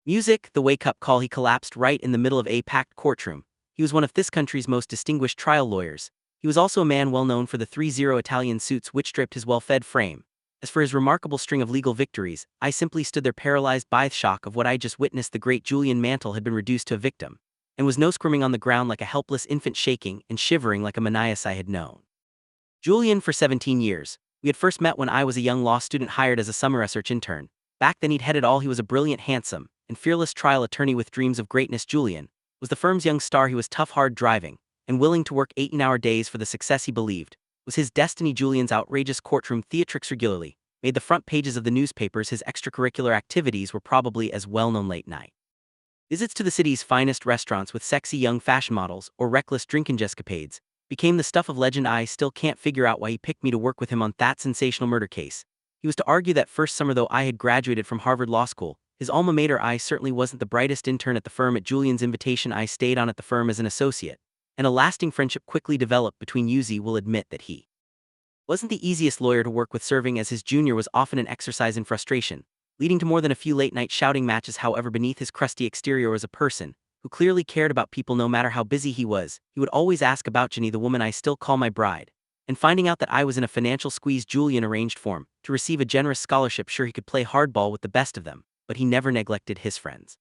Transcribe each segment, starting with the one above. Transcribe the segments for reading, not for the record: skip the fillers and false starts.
Music, the wake-up call. He collapsed right in the middle of a packed courtroom. He was one of this country's most distinguished trial lawyers. He was also a man well known for the 3-0 Italian suits which dripped his well-fed frame. As for his remarkable string of legal victories, I simply stood there paralyzed by the shock of what I just witnessed. The great Julian Mantle had been reduced to a victim, and was no squirming on the ground like a helpless infant, shaking and shivering like a Manias I had known. Julian for 17 years. We had first met when I was a young law student hired as a summer research intern. Back then he'd had it all. He was a brilliant, handsome, and fearless trial attorney with dreams of greatness. Julian was the firm's young star. He was tough, hard driving, and willing to work 18-hour days for the success he believed was his destiny. Julian's outrageous courtroom theatrics regularly made the front pages of the newspapers. His extracurricular activities were probably as well-known late night visits to the city's finest restaurants with sexy young fashion models or reckless drinking escapades became the stuff of legend. I still can't figure out why he picked me to work with him on that sensational murder case. He was to argue that first summer, though I had graduated from Harvard Law School, his alma mater. I certainly wasn't the brightest intern at the firm. At Julian's invitation, I stayed on at the firm as an associate, and a lasting friendship quickly developed between us. Will admit that he wasn't the easiest lawyer to work with. Serving as his junior was often an exercise in frustration, leading to more than a few late-night shouting matches. However, beneath his crusty exterior was a person who clearly cared about people. No matter how busy he was, he would always ask about Jenny, the woman I still call my bride. And finding out that I was in a financial squeeze, Julian arranged for him to receive a generous scholarship. Sure, he could play hardball with the best of them, but he never neglected his friends.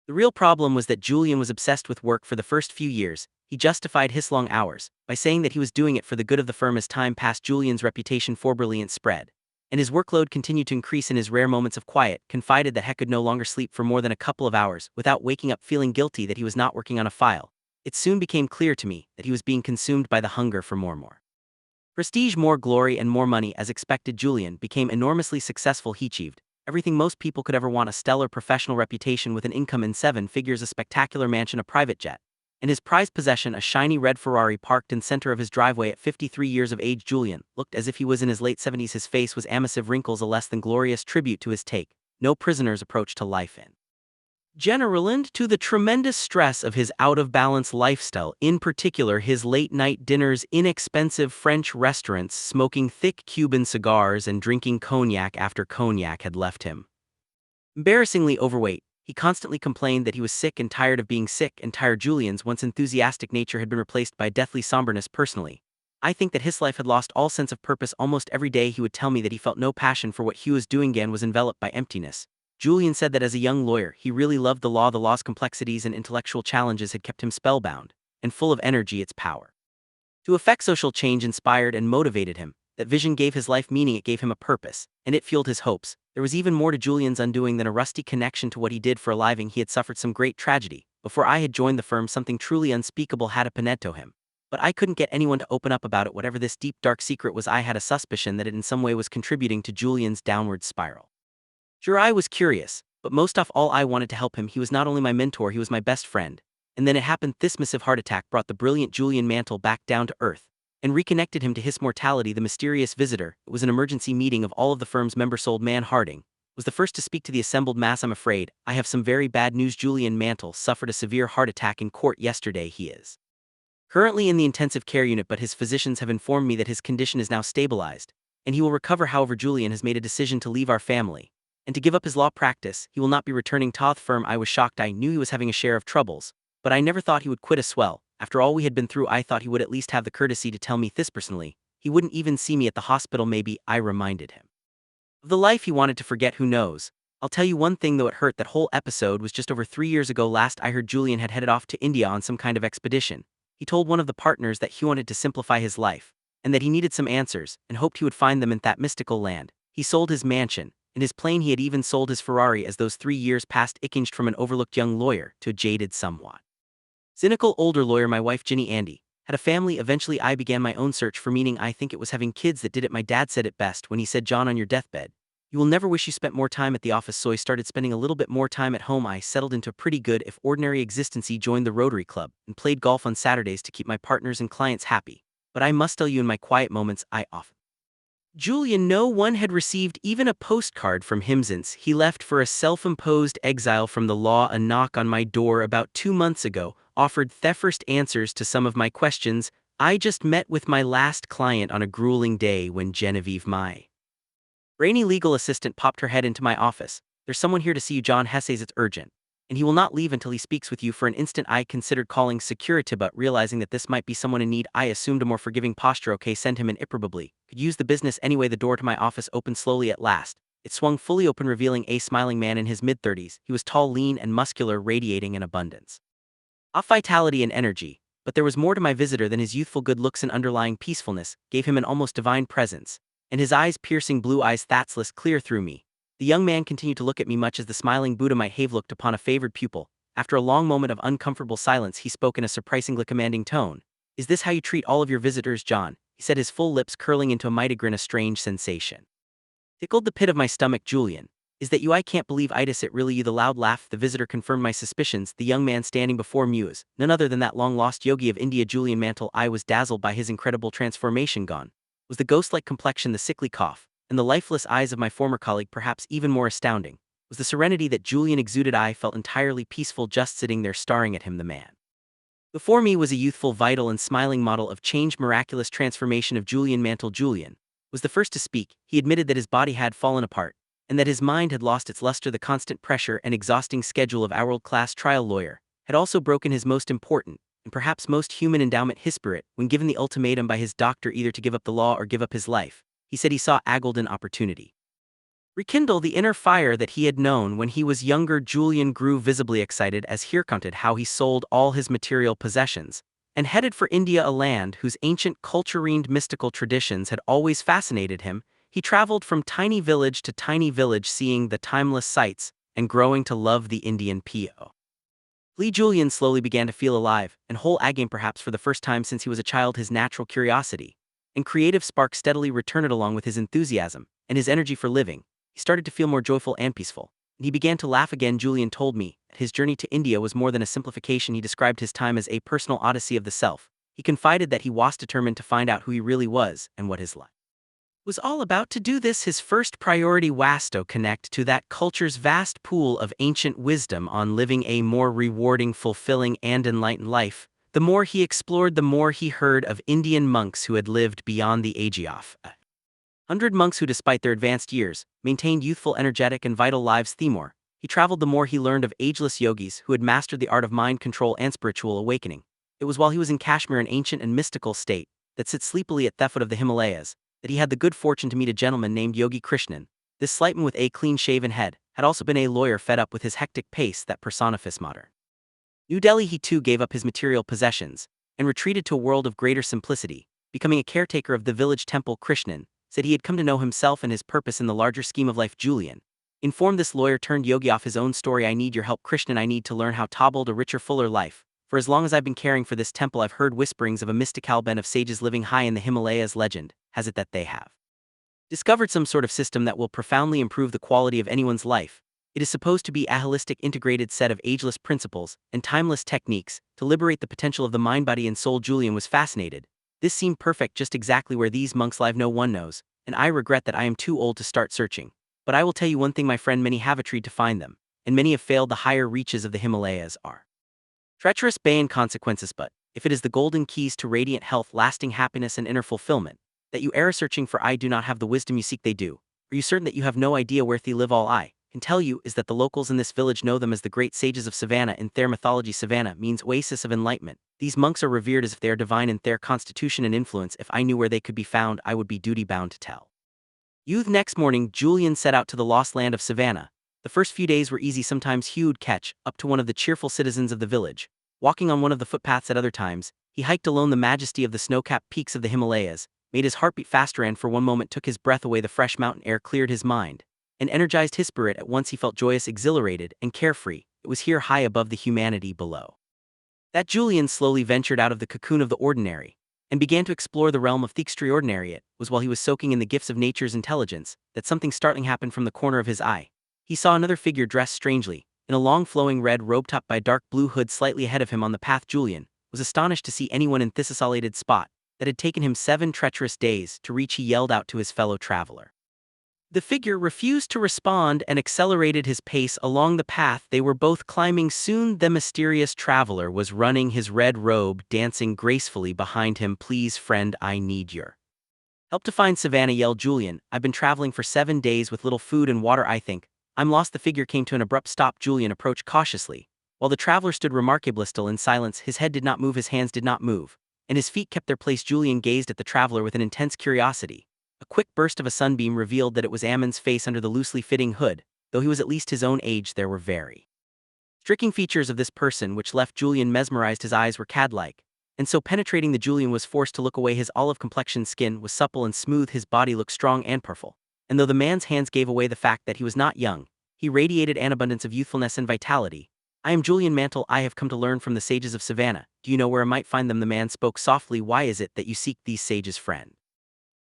The real problem was that Julian was obsessed with work. For the first few years, he justified his long hours by saying that he was doing it for the good of the firm. As time passed, Julian's reputation for brilliance spread, and his workload continued to increase. In his rare moments of quiet, confided that he could no longer sleep for more than a couple of hours without waking up feeling guilty that he was not working on a file. It soon became clear to me that he was being consumed by the hunger for more prestige, more glory, and more money. As expected, Julian became enormously successful. He achieved everything most people could ever want: a stellar professional reputation with an income in 7 figures, a spectacular mansion, a private jet, and his prized possession, a shiny red Ferrari parked in center of his driveway. At 53 years of age, Julian looked as if he was in his late 70s. His face was emacive, wrinkles a less than glorious tribute to his take no prisoner's approach to life in general, and to the tremendous stress of his out-of-balance lifestyle, in particular his late-night dinners, inexpensive French restaurants, smoking thick Cuban cigars and drinking cognac after cognac had left him embarrassingly overweight. He constantly complained that he was sick and tired of being sick and tired. Julian's once enthusiastic nature had been replaced by deathly somberness. Personally, I think that his life had lost all sense of purpose. Almost every day he would tell me that he felt no passion for what he was doing and was enveloped by emptiness. Julian said that as a young lawyer, he really loved the law. The law's complexities and intellectual challenges had kept him spellbound and full of energy. Its power to effect social change inspired and motivated him. That vision gave his life meaning, it gave him a purpose, and it fueled his hopes. There was even more to Julian's undoing than a rusty connection to what he did for a living. He had suffered some great tragedy before I had joined the firm. Something truly unspeakable had happened to him, but I couldn't get anyone to open up about it. Whatever this deep, dark secret was, I had a suspicion that it in some way was contributing to Julian's downward spiral. Sure, I was curious, but most of all I wanted to help him. He was not only my mentor, he was my best friend. And then it happened. This massive heart attack brought the brilliant Julian Mantle back down to earth and reconnected him to his mortality. The mysterious visitor, it was an emergency meeting of all of the firm's members. Old man Harding was the first to speak to the assembled mass. I'm afraid I have some very bad news. Julian Mantle suffered a severe heart attack in court yesterday. He is currently in the intensive care unit, but his physicians have informed me that his condition is now stabilized, and he will recover. However, Julian has made a decision to leave our family and to give up his law practice. He will not be returning to the firm. I was shocked. I knew he was having a share of troubles, but I never thought he would quit as well. After all we had been through, I thought he would at least have the courtesy to tell me this personally. He wouldn't even see me at the hospital. Maybe I reminded him of the life he wanted to forget. Who knows? I'll tell you one thing though, it hurt. That whole episode was just over 3 years ago. Last I heard, Julian had headed off to India on some kind of expedition. He told one of the partners that he wanted to simplify his life, and that he needed some answers, and hoped he would find them in that mystical land. He sold his mansion and his plane. He had even sold his Ferrari. As those 3 years passed, it changed from an overlooked young lawyer to a jaded, somewhat cynical older lawyer. My wife Ginny Andy had a family. Eventually I began my own search for meaning. I think it was having kids that did it. My dad said it best when he said, "John, on your deathbed, you will never wish you spent more time at the office." So I started spending a little bit more time at home. I settled into a pretty good, if ordinary, existence. He joined the Rotary Club and played golf on Saturdays to keep my partners and clients happy. But I must tell you, in my quiet moments, I often Julian, no one had received even a postcard from him since he left for a self-imposed exile from the law. A knock on my door about 2 months ago offered the first answers to some of my questions. I just met with my last client on a grueling day when Genevieve, my brainy legal assistant, popped her head into my office. "There's someone here to see you, John." Hess says it's urgent. And he will not leave until he speaks with you. For an instant I considered calling security, but realizing that this might be someone in need, I assumed a more forgiving posture. "Okay, send him in." Improbably. Could use the business anyway. The door to my office opened slowly at last. It swung fully open, revealing a smiling man in his mid-30s. He was tall, lean, and muscular, radiating an abundance of vitality and energy. But there was more to my visitor than his youthful good looks. And underlying peacefulness gave him an almost divine presence. And his eyes, piercing blue eyes, thatchless, clear through me. The young man continued to look at me much as the smiling Buddha might have looked upon a favored pupil. After a long moment of uncomfortable silence, he spoke in a surprisingly commanding tone. "Is this how you treat all of your visitors, John?" he said, his full lips curling into a mighty grin. A strange sensation tickled the pit of my stomach. "Julian, is that you? I can't believe it. Is it really you?" The loud laugh of the visitor confirmed my suspicions. The young man standing before me was none other than that long-lost yogi of India, Julian Mantle. I was dazzled by his incredible transformation. Gone was the ghost-like complexion, the sickly cough, and the lifeless eyes of my former colleague. Perhaps even more astounding was the serenity that Julian exuded. I felt entirely peaceful just sitting there staring at him. The man before me was a youthful, vital, and smiling model of change. Miraculous transformation of Julian Mantle. Julian was the first to speak. He admitted that his body had fallen apart, and that his mind had lost its luster. The constant pressure and exhausting schedule of our world-class trial lawyer had also broken his most important, and perhaps most human endowment, his spirit. When given the ultimatum by his doctor either to give up the law or give up his life, he said he saw a golden opportunity rekindle the inner fire that he had known when he was younger. Julian grew visibly excited as he recounted how he sold all his material possessions and headed for India, a land whose ancient culture-renowned mystical traditions had always fascinated him. He traveled from tiny village to tiny village, seeing the timeless sights and growing to love the Indian people. Julian slowly began to feel alive and whole again, perhaps for the first time since he was a child. His natural curiosity and creative spark steadily returned along with his enthusiasm and his energy for living. He started to feel more joyful and peaceful, and he began to laugh again. Julian told me that his journey to India was more than a simplification. He described his time as a personal odyssey of the self. He confided that he was determined to find out who he really was and what his life was all about. To do this, his first priority was to connect to that culture's vast pool of ancient wisdom on living a more rewarding, fulfilling, and enlightened life. The more he explored, the more he heard of Indian monks who had lived beyond the age of 100 monks who, despite their advanced years, maintained youthful, energetic, and vital lives. The more he traveled, the more he learned of ageless yogis who had mastered the art of mind control and spiritual awakening. It was while he was in Kashmir, an ancient and mystical state that sits sleepily at the foot of the Himalayas, that he had the good fortune to meet a gentleman named Yogi Krishnan. This slight man with a clean-shaven head had also been a lawyer fed up with his hectic pace that personifies modern New Delhi. He too gave up his material possessions and retreated to a world of greater simplicity, becoming a caretaker of the village temple. Krishnan said he had come to know himself and his purpose in the larger scheme of life. Julian informed this lawyer-turned-yogi of his own story. "I need your help, Krishnan. I need to learn how to build a richer, fuller life. For as long as I've been caring for this temple, I've heard whisperings of a mystical band of sages living high in the Himalayas. Legend has it that they have discovered some sort of system that will profoundly improve the quality of anyone's life. It is supposed to be a holistic, integrated set of ageless principles and timeless techniques to liberate the potential of the mind, body, and soul." Julian was fascinated. This seemed perfect, just exactly where these monks live. No one knows, and I regret that I am too old to start searching. But I will tell you one thing, my friend, many have tried to find them, and many have failed. The higher reaches of the Himalayas are treacherous, beyond consequences, but if it is the golden keys to radiant health, lasting happiness, and inner fulfillment that you are searching for, I do not have the wisdom you seek. They do. Are you certain that you have no idea where they live? All I can tell you is that the locals in this village know them as the great sages of Savannah. In their mythology, Savannah means oasis of enlightenment. These monks are revered as if they are divine in their constitution and influence. If I knew where they could be found, I would be duty-bound to tell you." The next morning, Julian set out to the lost land of Savannah. The first few days were easy. Sometimes he would catch up to one of the cheerful citizens of the village, walking on one of the footpaths. At other times, he hiked alone the majesty of the snow-capped peaks of the Himalayas, made his heart beat faster, and for one moment took his breath away. The fresh mountain air cleared his mind and energized his spirit. At once he felt joyous, exhilarated, and carefree. It was here, high above the humanity below, that Julian slowly ventured out of the cocoon of the ordinary and began to explore the realm of the extraordinary. It was while he was soaking in the gifts of nature's intelligence that something startling happened. From the corner of his eye, he saw another figure dressed strangely in a long flowing red robe topped by a dark blue hood slightly ahead of him on the path. Julian was astonished to see anyone in this isolated spot that had taken him 7 treacherous days to reach. He yelled out to his fellow traveler. The figure refused to respond and accelerated his pace along the path they were both climbing. Soon the mysterious traveler was running, his red robe dancing gracefully behind him. "Please, friend, I need your help to find Savannah," yelled Julian. "I've been traveling for 7 days with little food and water. I think I'm lost. The figure came to an abrupt stop. Julian approached cautiously. While the traveler stood remarkably still in silence, his head did not move, his hands did not move, and his feet kept their place. Julian gazed at the traveler with an intense curiosity. A quick burst of a sunbeam revealed that it was Ammon's face under the loosely fitting hood. Though he was at least his own age, there were very striking features of this person which left Julian mesmerized. His eyes were cat-like, and so penetrating that Julian was forced to look away. His olive-complexioned skin was supple and smooth, his body looked strong and powerful, and though the man's hands gave away the fact that he was not young, he radiated an abundance of youthfulness and vitality. I am Julian Mantle. I have come to learn from the sages of Savannah. Do you know where I might find them? The man spoke softly. Why is it that you seek these sages, friend?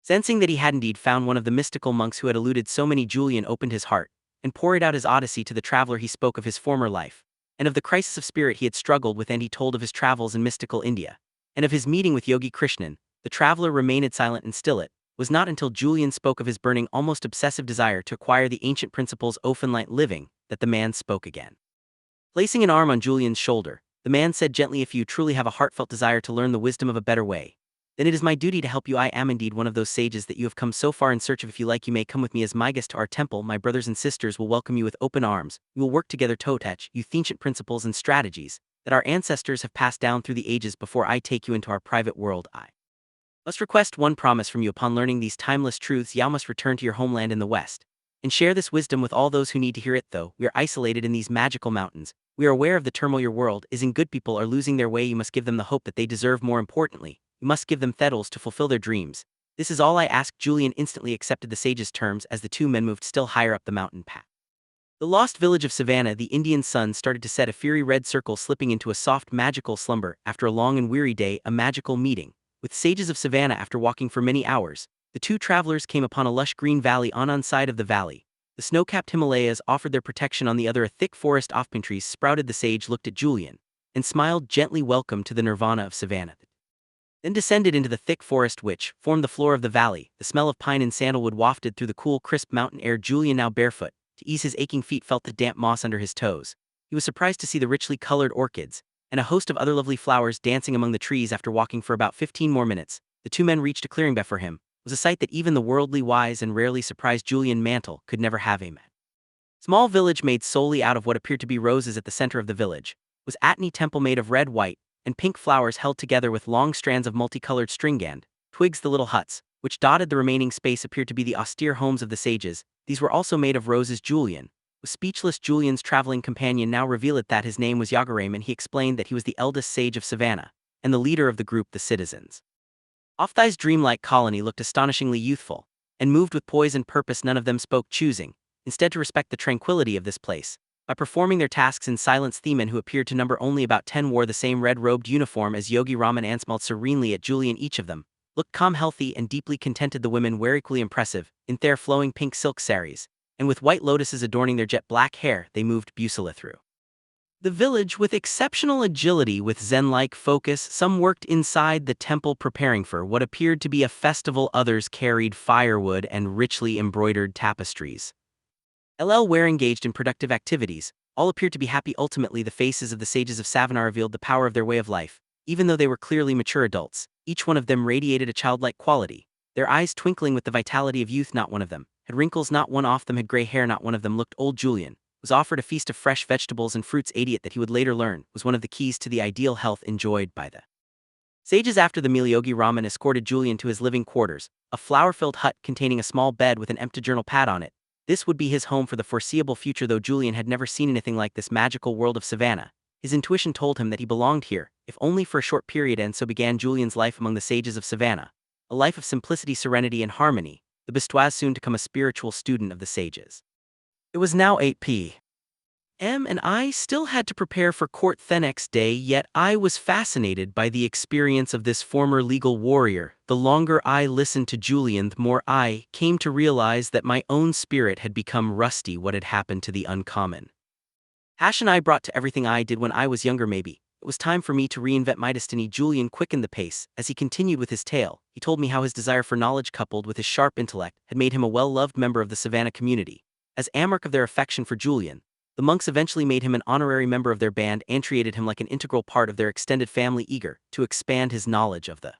Sensing that he had indeed found one of the mystical monks who had eluded so many, Julian opened his heart and poured out his odyssey to the traveler. He spoke of his former life, and of the crisis of spirit he had struggled with, and he told of his travels in mystical India, and of his meeting with Yogi Krishnan. The traveler remained silent and still. It was not until Julian spoke of his burning, almost obsessive desire to acquire the ancient principles of enlightened living that the man spoke again. Placing an arm on Julian's shoulder, the man said gently, if you truly have a heartfelt desire to learn the wisdom of a better way, then it is my duty to help you. I am indeed one of those sages that you have come so far in search of. If you like, you may come with me as my guest to our temple. My brothers and sisters will welcome you with open arms. We will work together to teach you ancient principles and strategies that our ancestors have passed down through the ages. Before I take you into our private world, I must request one promise from you. Upon learning these timeless truths, you must return to your homeland in the West and share this wisdom with all those who need to hear it. Though we are isolated in these magical mountains, we are aware of the turmoil your world is in. Good people are losing their way. You must give them the hope that they deserve. More importantly, you must give them theddles to fulfill their dreams. This is all I ask. Julian instantly accepted the sage's terms as the two men moved still higher up the mountain path. The lost village of Savannah. The Indian sun started to set, a fiery red circle slipping into a soft magical slumber. After a long and weary day, a magical meeting with sages of Savannah. After walking for many hours, the two travelers came upon a lush green valley. On one side of the valley, the snow-capped Himalayas offered their protection. On the other, a thick forest of pine trees sprouted. The sage looked at Julian and smiled gently. Welcome to the nirvana of Savannah. Then descended into the thick forest which formed the floor of the valley. The smell of pine and sandalwood wafted through the cool, crisp mountain air. Julian, now barefoot, to ease his aching feet, felt the damp moss under his toes. He was surprised to see the richly colored orchids and a host of other lovely flowers dancing among the trees. After walking for about 15 more minutes, the two men reached a clearing. Before him was a sight that even the worldly wise and rarely surprised Julian Mantle could never have aimed. Small village made solely out of what appeared to be roses. At the center of the village was Atney temple made of red, white, and pink flowers held together with long strands of multicolored string and twigs. The little huts, which dotted the remaining space, appeared to be the austere homes of the sages. These were also made of roses. Julian was speechless. Julian's traveling companion now revealed that his name was Yagaram, and he explained that he was the eldest sage of Savannah and the leader of the group. The citizens of this dreamlike colony looked astonishingly youthful and moved with poise and purpose. None of them spoke, choosing instead to respect the tranquility of this place by performing their tasks in silence. The men, who appeared to number only about 10, wore the same red-robed uniform as Yogi Raman and smiled serenely at Julian. Each of them looked calm, healthy, and deeply contented. The women were equally impressive, in their flowing pink silk saris, and with white lotuses adorning their jet black hair. They moved busily through the village with exceptional agility. With zen-like focus, some worked inside the temple preparing for what appeared to be a festival. Others carried firewood and richly embroidered tapestries. Were engaged in productive activities. All appeared to be happy. Ultimately, the faces of the sages of Savannah revealed the power of their way of life. Even though they were clearly mature adults, each one of them radiated a childlike quality, their eyes twinkling with the vitality of youth. Not one of them had wrinkles, not one of them had gray hair, not one of them looked old. Julian was offered a feast of fresh vegetables and fruits. Idiot that he would later learn was one of the keys to the ideal health enjoyed by the sages. After the meal, Yogi Raman escorted Julian to his living quarters, a flower-filled hut containing a small bed with an empty journal pad on it. This would be his home for the foreseeable future. Though Julian had never seen anything like this magical world of Savannah, his intuition told him that he belonged here, if only for a short period. And so began Julian's life among the sages of Savannah, a life of simplicity, serenity, and harmony. The bestois soon to become a spiritual student of the sages. It was now 8 p.m. and I still had to prepare for court the next day, yet I was fascinated by the experience of this former legal warrior. The longer I listened to Julian, the more I came to realize that my own spirit had become rusty. What had happened to the uncommon passion I brought to everything I did when I was younger? Maybe it was time for me to reinvent my destiny. Julian quickened the pace as he continued with his tale. He told me how his desire for knowledge, coupled with his sharp intellect, had made him a well-loved member of the Savannah community. As a mark of their affection for Julian, the monks eventually made him an honorary member of their band and treated him like an integral part of their extended family. Eager to expand his knowledge of the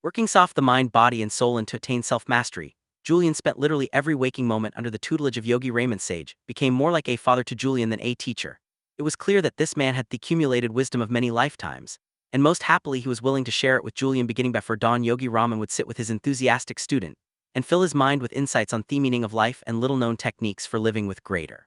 workings of the mind, body, and soul, and to attain self-mastery, Julian spent literally every waking moment under the tutelage of Yogi Raymond Sage, became more like a father to Julian than a teacher. It was clear that this man had the accumulated wisdom of many lifetimes, and most happily he was willing to share it with Julian. Beginning before dawn, Yogi Raman would sit with his enthusiastic student and fill his mind with insights on the meaning of life and little-known techniques for living with greater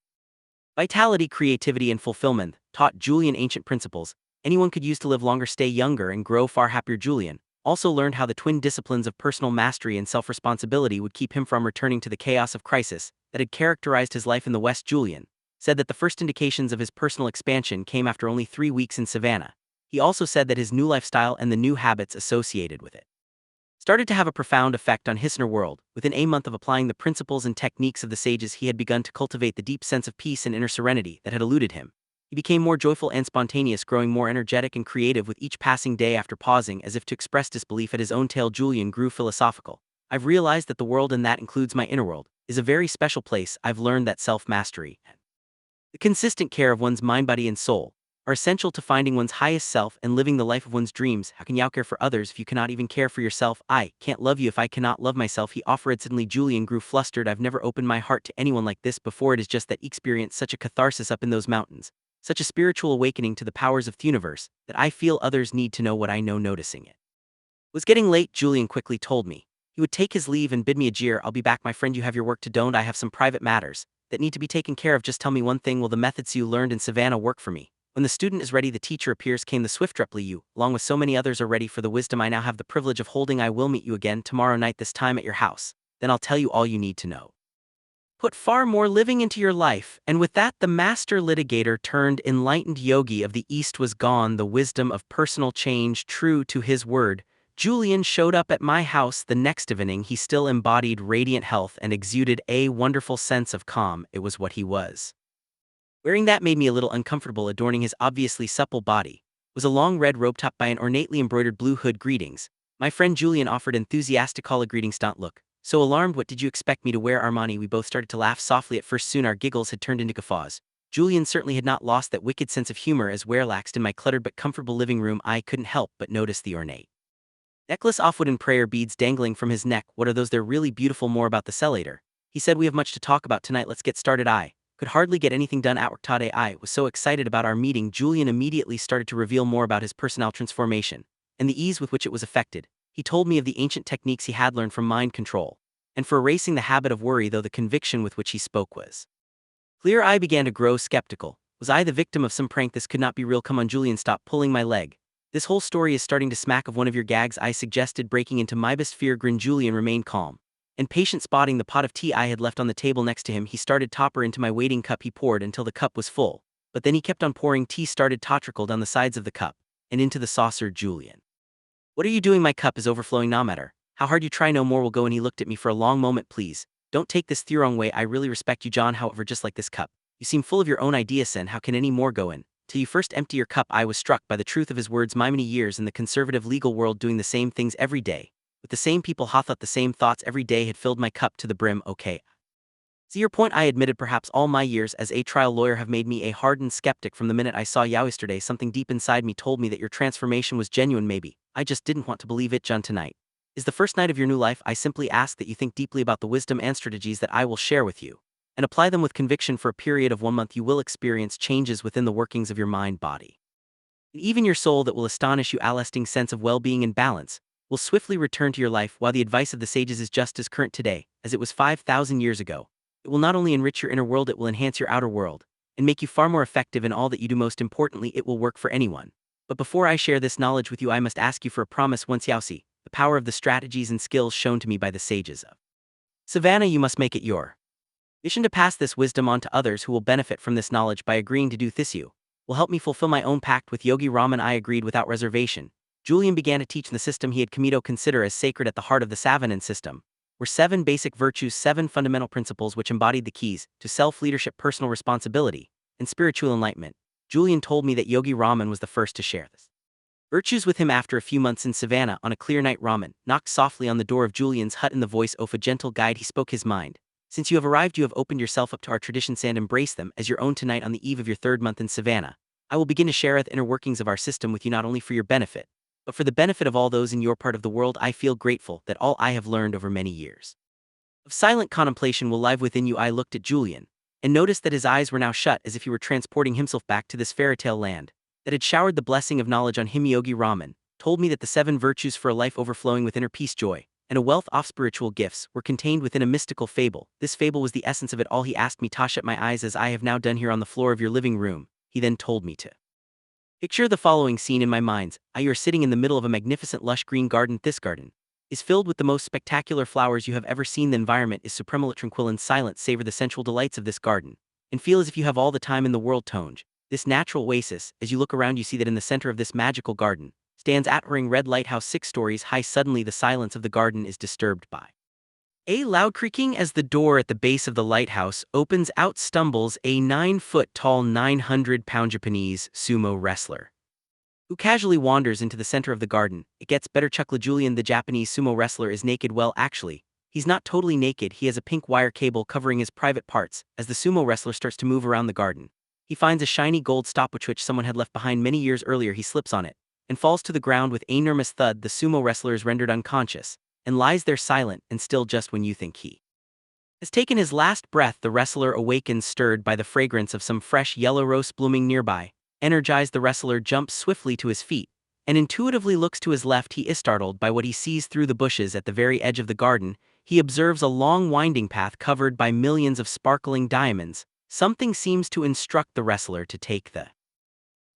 vitality, creativity, and fulfillment. Taught Julian ancient principles anyone could use to live longer, stay younger, and grow far happier. Julian also learned how the twin disciplines of personal mastery and self-responsibility would keep him from returning to the chaos of crisis that had characterized his life in the West. Julian said that the first indications of his personal expansion came after only 3 weeks in Savannah. He also said that his new lifestyle and the new habits associated with it started to have a profound effect on his inner world. Within a month of applying the principles and techniques of the sages, he had begun to cultivate the deep sense of peace and inner serenity that had eluded him. He became more joyful and spontaneous, growing more energetic and creative with each passing day. After pausing as if to express disbelief at his own tale, Julian grew philosophical. I've realized that the world, and that includes my inner world, is a very special place. I've learned that self-mastery and the consistent care of one's mind, body, and soul are essential to finding one's highest self and living the life of one's dreams. How can you care for others if you cannot even care for yourself? I can't love you if I cannot love myself, he offered. Suddenly Julian grew flustered. I've never opened my heart to anyone like this before. It is just that experience such a catharsis up in those mountains, such a spiritual awakening to the powers of the universe, that I feel others need to know what I know. Noticing it was getting late, Julian quickly told me he would take his leave and bid me adieu. I'll be back, my friend. You have your work to do. Don't I have some private matters that need to be taken care of? Just tell me one thing. Will the methods you learned in Savannah work for me? When the student is ready, the teacher appears. Came the swift reply. You, along with so many others, are ready for the wisdom I now have the privilege of holding. I will meet you again tomorrow night, this time at your house. Then I'll tell you all you need to know. Put far more living into your life. And with that, the master litigator turned enlightened yogi of the East was gone. The wisdom of personal change, true to his word, Julian showed up at my house the next evening. He still embodied radiant health and exuded a wonderful sense of calm. It was what he was wearing that made me a little uncomfortable. Adorning his obviously supple body was a long red robe topped by an ornately embroidered blue hood. Greetings, my friend, Julian offered enthusiastic call. Greetings. Don't look so alarmed. What did you expect me to wear, Armani? We both started to laugh softly at first. Soon our giggles had turned into guffaws. Julian certainly had not lost that wicked sense of humor as we relaxed in my cluttered but comfortable living room. I couldn't help but notice the ornate necklace off wood and prayer beads dangling from his neck. What are those? They're really beautiful. More about the cellator, he said. We have much to talk about tonight. Let's get started. I could hardly get anything done at work today. I was so excited about our meeting. Julian immediately started to reveal more about his personal transformation and the ease with which it was effected. He told me of the ancient techniques he had learned from mind control and for erasing the habit of worry, though the conviction with which he spoke was clear. I began to grow skeptical. Was I the victim of some prank? This could not be real. Come on, Julian, stop pulling my leg. This whole story is starting to smack of one of your gags, I suggested, breaking into my best fear grin. Julian remained calm and patient, spotting the pot of tea I had left on the table next to him. He started topper into my waiting cup. He poured until the cup was full, but then he kept on pouring. Tea started to trickle down the sides of the cup and into the saucer. Julian, what are you doing? My cup is overflowing. No matter how hard you try, no more will go. And he looked at me for a long moment. Please, don't take this the wrong way. I really respect you, John. However, just like this cup, you seem full of your own ideas, and how can any more go in till you first empty your cup? I was struck by the truth of his words. My many years in the conservative legal world, doing the same things every day with the same people, thought the same thoughts every day, had filled my cup to the brim. Okay, see your point, I admitted. Perhaps all my years as a trial lawyer have made me a hardened skeptic. From the minute I saw you yesterday, something deep inside me told me that your transformation was genuine. Maybe I just didn't want to believe it. John, tonight is the first night of your new life. I simply ask that you think deeply about the wisdom and strategies that I will share with you, and apply them with conviction. For a period of 1 month, you will experience changes within the workings of your mind, body, and even your soul that will astonish you. A lasting sense of well-being and balance will swiftly return to your life. While the advice of the sages is just as current today as it was 5,000 years ago, it will not only enrich your inner world, it will enhance your outer world and make you far more effective in all that you do. Most importantly, it will work for anyone. But before I share this knowledge with you, I must ask you for a promise. Once you see the power of the strategies and skills shown to me by the sages of Savannah, you must make it your mission to pass this wisdom on to others who will benefit from this knowledge. By agreeing to do this, you will help me fulfill my own pact with Yogi Raman. I agreed without reservation. Julian began to teach the system he had come to consider as sacred. At the heart of the Savannah system were 7 basic virtues, 7 fundamental principles which embodied the keys to self-leadership, personal responsibility, and spiritual enlightenment. Julian told me that Yogi Raman was the first to share this virtues with him. After a few months in Savannah, on a clear night, Raman knocked softly on the door of Julian's hut in the voice of a gentle guide. He spoke his mind. Since you have arrived, you have opened yourself up to our traditions and embraced them as your own. Tonight, on the eve of your 3rd month in Savannah, I will begin to share the inner workings of our system with you, not only for your benefit, but for the benefit of all those in your part of the world. I feel grateful that all I have learned over many years Of silent contemplation will live within you. I looked at Julian, and noticed that his eyes were now shut as if he were transporting himself back to this fairytale land, that had showered the blessing of knowledge on him. Yogi Raman told me that the 7 virtues for a life overflowing with inner peace, joy, and a wealth of spiritual gifts were contained within a mystical fable. This fable was the essence of it all. He asked me to shut my eyes as I have now done here on the floor of your living room. He then told me to picture the following scene in my mind's eye. You are sitting in the middle of a magnificent lush green garden. This garden is filled with the most spectacular flowers you have ever seen. The environment is supremely tranquil and silent. Savor the sensual delights of this garden, and feel as if you have all the time in the world. Tonge this natural oasis. As you look around, you see that in the center of this magical garden stands a towering red lighthouse 6 stories high. Suddenly the silence of the garden is disturbed by a loud creaking as the door at the base of the lighthouse opens. Out stumbles a 9-foot-tall, 900-pound Japanese sumo wrestler, who casually wanders into the center of the garden. It gets better, chuckled Julian. The Japanese sumo wrestler is naked. Well, actually, he's not totally naked. He has a pink wire cable covering his private parts. As the sumo wrestler starts to move around the garden, he finds a shiny gold stopwatch which someone had left behind many years earlier. He slips on it and falls to the ground with an enormous thud. The sumo wrestler is rendered unconscious and lies there silent and still. Just when you think he has taken his last breath, the wrestler awakens, stirred by the fragrance of some fresh yellow rose blooming nearby. Energized, the wrestler jumps swiftly to his feet and intuitively looks to his left. He is startled by what he sees through the bushes at the very edge of the garden. He observes a long winding path covered by millions of sparkling diamonds. Something seems to instruct the wrestler to take the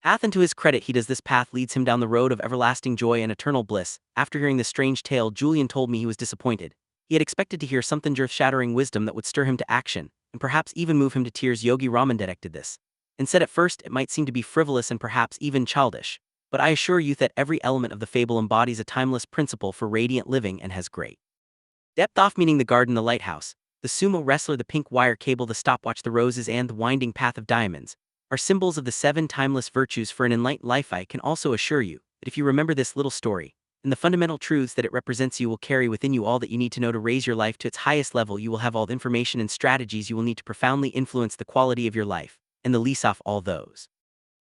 path, and to his credit he does. This path leads him down the road of everlasting joy and eternal bliss. After hearing this strange tale, Julian told me he was disappointed. He had expected to hear something earth-shattering wisdom that would stir him to action, and perhaps even move him to tears. Yogi Raman detected this. Instead, at first, it might seem to be frivolous and perhaps even childish, but I assure you that every element of the fable embodies a timeless principle for radiant living and has great depth. Off meaning the garden, the lighthouse, the sumo wrestler, the pink wire cable, the stopwatch, the roses, and the winding path of diamonds are symbols of the 7 timeless virtues for an enlightened life. I can also assure you that if you remember this little story and the fundamental truths that it represents, you will carry within you all that you need to know to raise your life to its highest level. You will have all the information and strategies you will need to profoundly influence the quality of your life and the lease off all those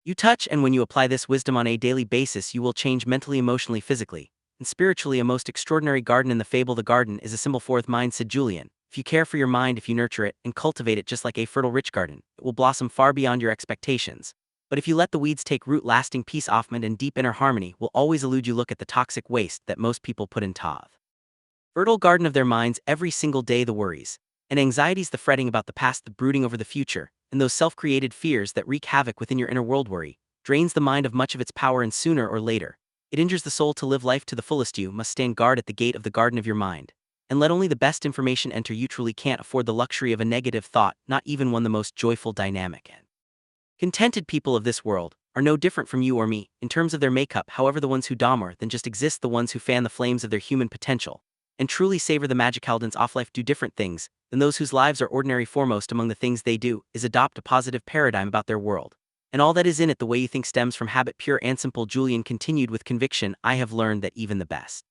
you touch. And when you apply this wisdom on a daily basis, you will change mentally, emotionally, physically, and spiritually. A most extraordinary garden in the fable. The garden is a symbol for the mind, said Julian. If you care for your mind, if you nurture it and cultivate it just like a fertile, rich garden, it will blossom far beyond your expectations. But if you let the weeds take root, lasting peace, offment, and deep inner harmony will always elude you. Look at the toxic waste that most people put in the fertile garden of their minds every single day. The worries and anxieties, the fretting about the past, the brooding over the future, and those self-created fears that wreak havoc within your inner world. Worry drains the mind of much of its power, and sooner or later, it injures the soul. To live life to the fullest, you must stand guard at the gate of the garden of your mind, and let only the best information enter. You truly can't afford the luxury of a negative thought, not even one. The most joyful, dynamic, and contented people of this world are no different from you or me in terms of their makeup. However, the ones who do more than just exist, the ones who fan the flames of their human potential and truly savor the magicaldance of life, do different things than those whose lives are ordinary. Foremost among the things they do is adopt a positive paradigm about their world, and all that is in it. The way you think stems from habit, pure and simple. Julian continued with conviction. I have learned that even the best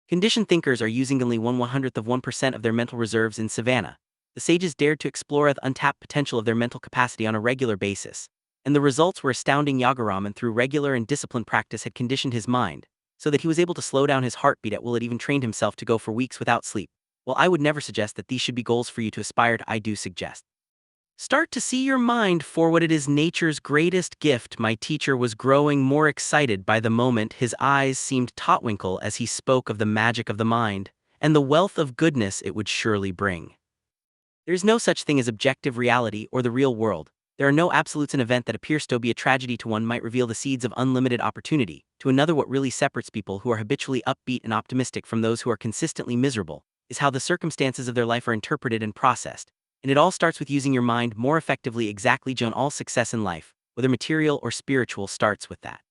conditioned thinkers are using only 1/100% of their mental reserves. In Savannah, the sages dared to explore the untapped potential of their mental capacity on a regular basis, and the results were astounding. Yagaraman, through regular and disciplined practice, had conditioned his mind so that he was able to slow down his heartbeat at will. It even trained himself to go for weeks without sleep. Well, I would never suggest that these should be goals for you to aspire to. I do suggest start to see your mind for what it is, nature's greatest gift. My teacher was growing more excited by the moment. His eyes seemed to twinkle as he spoke of the magic of the mind and the wealth of goodness it would surely bring. There is no such thing as objective reality or the real world. There are no absolutes. An event that appears to be a tragedy to one might reveal the seeds of unlimited opportunity to another. What really separates people who are habitually upbeat and optimistic from those who are consistently miserable is how the circumstances of their life are interpreted and processed. And it all starts with using your mind more effectively. Exactly, Joan. All success in life, whether material or spiritual, starts with that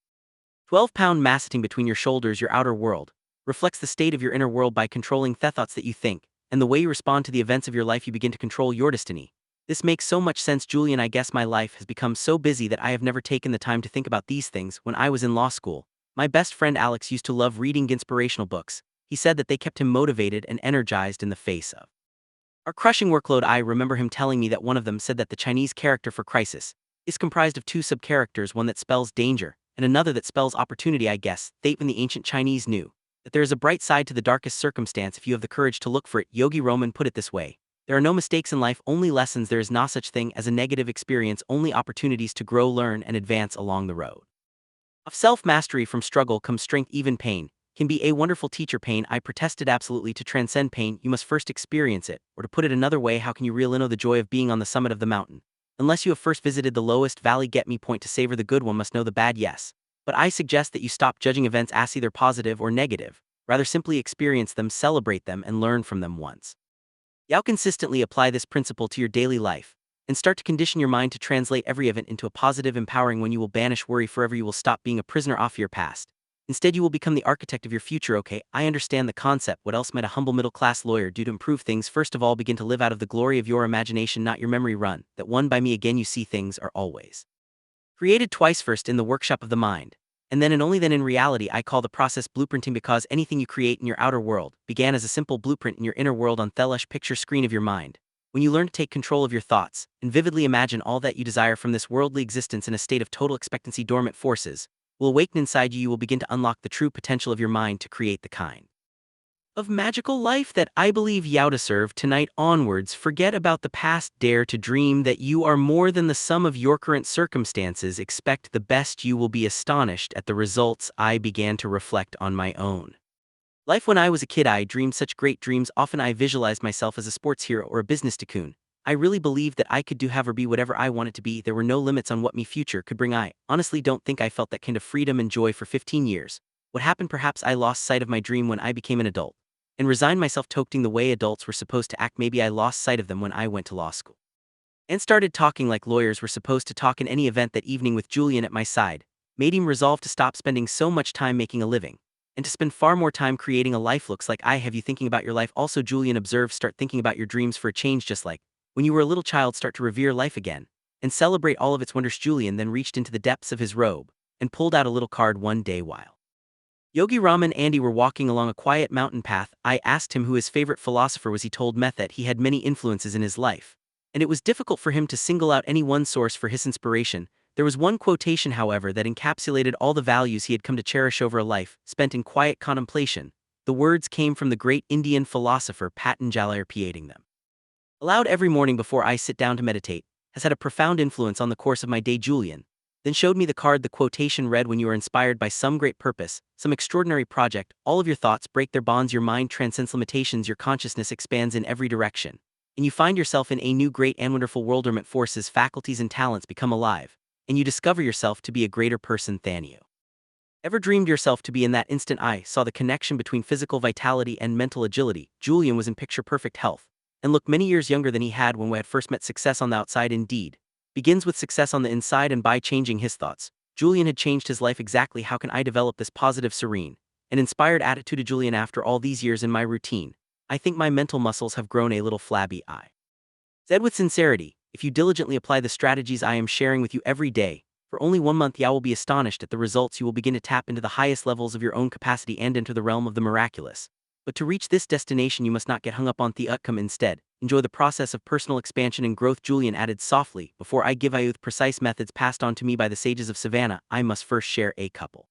12-pound mass sitting between your shoulders. Your outer world reflects the state of your inner world. By controlling the thoughts that you think and the way you respond to the events of your life, you begin to control your destiny. This makes so much sense, Julian. I guess my life has become so busy that I have never taken the time to think about these things. When I was in law school, my best friend Alex used to love reading inspirational books. He said that they kept him motivated and energized in the face of our crushing workload. I remember him telling me that one of them said that the Chinese character for crisis is comprised of 2 sub-characters, one that spells danger and another that spells opportunity. I guess they in the ancient Chinese knew that there is a bright side to the darkest circumstance if you have the courage to look for it. Yogi Roman put it this way: there are no mistakes in life, only lessons. There is no such thing as a negative experience, only opportunities to grow, learn, and advance along the road of self-mastery. From struggle comes strength. Even pain can be a wonderful teacher. Pain, I protested. Absolutely. To transcend pain, you must first experience it. Or to put it another way, how can you really know the joy of being on the summit of the mountain unless you have first visited the lowest valley? Get me point. To savor the good, one must know the bad. Yes, but I suggest that you stop judging events as either positive or negative. Rather, simply experience them, celebrate them, and learn from them once. Now consistently apply this principle to your daily life, and start to condition your mind to translate every event into a positive, empowering one. You will banish worry forever. You will stop being a prisoner of your past. Instead, you will become the architect of your future. Okay, I understand the concept. What else might a humble middle-class lawyer do to improve things? First of all, begin to live out of the glory of your imagination, not your memory. Run that one by me. Again, you see, things are always created twice, first in the workshop of the mind, and only then in reality. I call the process blueprinting, because anything you create in your outer world began as a simple blueprint in your inner world on the lush picture screen of your mind. When you learn to take control of your thoughts and vividly imagine all that you desire from this worldly existence in a state of total expectancy, dormant forces will awaken inside you. You will begin to unlock the true potential of your mind to create the kind of magical life that I believe you deserve. Tonight onwards, forget about the past. Dare to dream that you are more than the sum of your current circumstances. Expect the best. You will be astonished at the results. I began to reflect on my own life when I was a kid. I dreamed such great dreams. Often I visualized myself as a sports hero or a business tycoon. I really believed that I could do, have, or be whatever I wanted to be. There were no limits on what my future could bring. I honestly don't think I felt that kind of freedom and joy for 15 years. What happened? Perhaps I lost sight of my dream when I became an adult and resigned myself to acting the way adults were supposed to act. Maybe I lost sight of them when I went to law school and started talking like lawyers were supposed to talk. In any event, that evening with Julian at my side made him resolve to stop spending so much time making a living and to spend far more time creating a life. Looks like I have you thinking about your life also, Julian observed. Start thinking about your dreams for a change, just like when you were a little child. Start to revere life again and celebrate all of its wonders. Julian then reached into the depths of his robe and pulled out a little card. One day, while Yogi Rama and Andy were walking along a quiet mountain path, I asked him who his favorite philosopher was. He told me that he had many influences in his life, and it was difficult for him to single out any one source for his inspiration. There was one quotation, however, that encapsulated all the values he had come to cherish over a life spent in quiet contemplation. The words came from the great Indian philosopher Patanjali. Repeating them aloud every morning before I sit down to meditate has had a profound influence on the course of my day. Julian then showed me the card. The quotation read: when you are inspired by some great purpose, some extraordinary project, all of your thoughts break their bonds, your mind transcends limitations, your consciousness expands in every direction, and you find yourself in a new great and wonderful world. Dormant forces, faculties, and talents become alive, and you discover yourself to be a greater person than you ever dreamed yourself to be. In that instant, I saw the connection between physical vitality and mental agility. Julian was in picture-perfect health and looked many years younger than he had when we had first met. Success on the outside, indeed, begins with success on the inside, and by changing his thoughts, Julian had changed his life. Exactly how can I develop this positive, serene, and inspired attitude to Julian after all these years in my routine? I think my mental muscles have grown a little flabby. I said with sincerity, if you diligently apply the strategies I am sharing with you every day, for only 1 month, you will be astonished at the results. You will begin to tap into the highest levels of your own capacity and enter the realm of the miraculous. But to reach this destination, you must not get hung up on the outcome. Instead, enjoy the process of personal expansion and growth. Julian added softly, before I give you the precise methods passed on to me by the sages of Savannah, I must first share a couple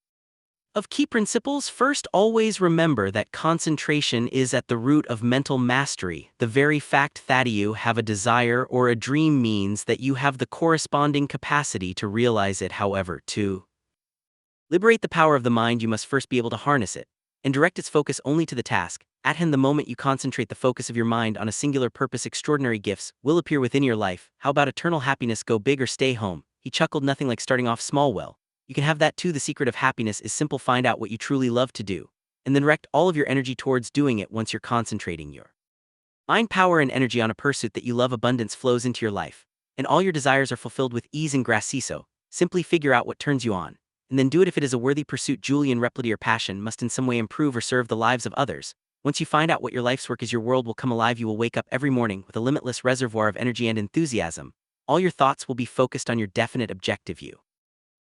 of key principles. First, always remember that concentration is at the root of mental mastery. The very fact that you have a desire or a dream means that you have the corresponding capacity to realize it. However, to liberate the power of the mind, you must first be able to harness it and direct its focus only to the task at hand. The moment you concentrate the focus of your mind on a singular purpose, extraordinary gifts will appear within your life. How about eternal happiness? Go big or stay home. He chuckled. Nothing like starting off small. Well, you can have that too. The secret of happiness is simple. Find out what you truly love to do, and then direct all of your energy towards doing it. Once you're concentrating your mind, power, and energy on a pursuit that you love, abundance flows into your life, and all your desires are fulfilled with ease and grace. So, simply figure out what turns you on, and then do it. If it is a worthy pursuit, Julian replied, your passion must in some way improve or serve the lives of others. Once you find out what your life's work is, your world will come alive. You will wake up every morning with a limitless reservoir of energy and enthusiasm. All your thoughts will be focused on your definite objective. You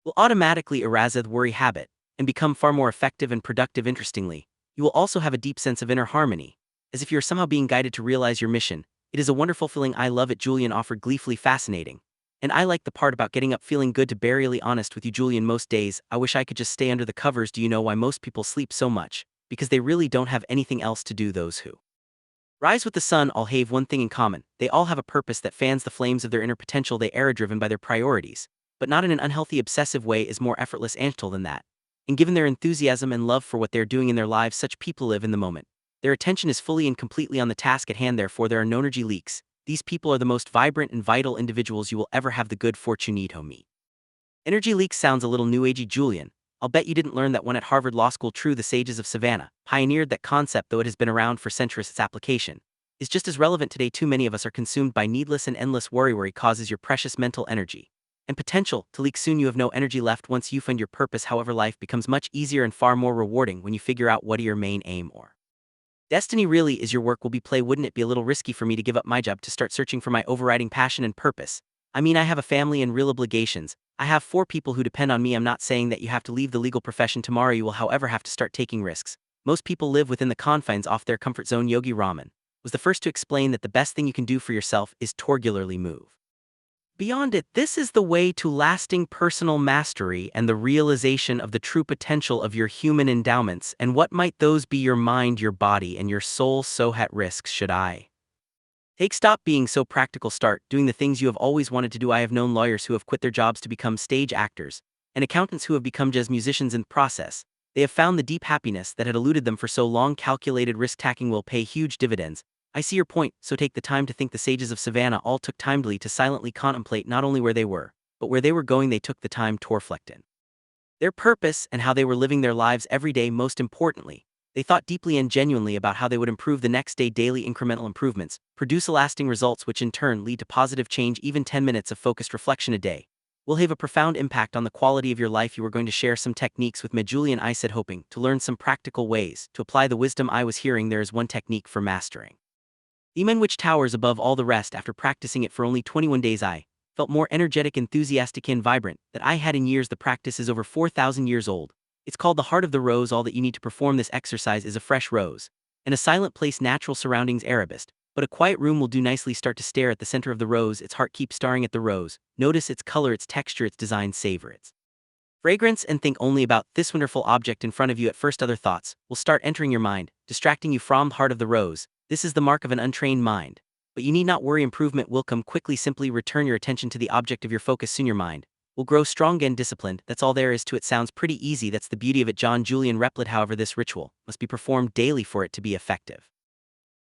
will automatically erase the worry habit and become far more effective and productive. Interestingly, you will also have a deep sense of inner harmony, as if you're somehow being guided to realize your mission. It is a wonderful feeling. I love it, Julian offered gleefully. Fascinating. And I like the part about getting up feeling good. To be really honest with you, Julian, most days I wish I could just stay under the covers. Do you know why most people sleep so much? because they really don't have anything else to do. Those who rise with the sun all have one thing in common: they all have a purpose that fans the flames of their inner potential. They are driven by their priorities, but not in an unhealthy obsessive way, is more effortless and gentle than that. And given their enthusiasm and love for what they're doing in their lives, such people live in the moment. Their attention is fully and completely on the task at hand, therefore there are no energy leaks. These people are the most vibrant and vital individuals you will ever have the good fortune to meet. Energy leaks sounds a little new agey, Julian. I'll bet you didn't learn that one at Harvard Law School. True, the sages of Savannah pioneered that concept, though it has been around for centuries. Its application is just as relevant today. Too many of us are consumed by needless and endless worry. Worry causes your precious mental energy and potential to leak. Soon you have no energy left. Once you find your purpose, however, life becomes much easier and far more rewarding when you figure out what your main aim or destiny really is. Your work will be play. Wouldn't it be a little risky for me to give up my job to start searching for my overriding passion and purpose? I mean, I have a family and real obligations. I have 4 people who depend on me. I'm not saying that you have to leave the legal profession tomorrow. You will, however, have to start taking risks. Most people live within the confines off their comfort zone. Yogi Raman was the first to explain that the best thing you can do for yourself is to regularly move beyond it. This is the way to lasting personal mastery and the realization of the true potential of your human endowments. And what might those be? Your mind, your body, and your soul. So at risk should I take? Stop being so practical. Start doing the things you have always wanted to do. I have known lawyers who have quit their jobs to become stage actors, and accountants who have become jazz musicians in the process. They have found the deep happiness that had eluded them for so long. Calculated risk-taking will pay huge dividends. I see your point, so take the time to think. The sages of Savannah all took time to silently contemplate not only where they were, but where they were going. They took the time to reflect in their purpose and how they were living their lives every day. Most importantly, they thought deeply and genuinely about how they would improve the next day. Daily incremental improvements produce lasting results, which in turn lead to positive change. Even 10 minutes of focused reflection a day will have a profound impact on the quality of your life. You are going to share some techniques with me, Julian. I said, hoping to learn some practical ways to apply the wisdom I was hearing. There is one technique for mastering the mind which towers above all the rest. After practicing it for only 21 days, I felt more energetic, enthusiastic, and vibrant than I had in years. The practice is over 4,000 years old. It's called the heart of the rose. All that you need to perform this exercise is a fresh rose and a silent place, natural surroundings, Arabist, but a quiet room will do nicely. Start to stare at the center of the rose. Its heart keeps staring at the rose. Notice its color, its texture, its design. Savor its fragrance and think only about this wonderful object in front of you. At first, other thoughts will start entering your mind, distracting you from the heart of the rose. This is the mark of an untrained mind. But you need not worry. Improvement will come quickly. Simply return your attention to the object of your focus. Soon your mind will grow strong and disciplined. That's all there is to it. Sounds pretty easy. That's the beauty of it. John Julian Replet. However, this ritual must be performed daily for it to be effective.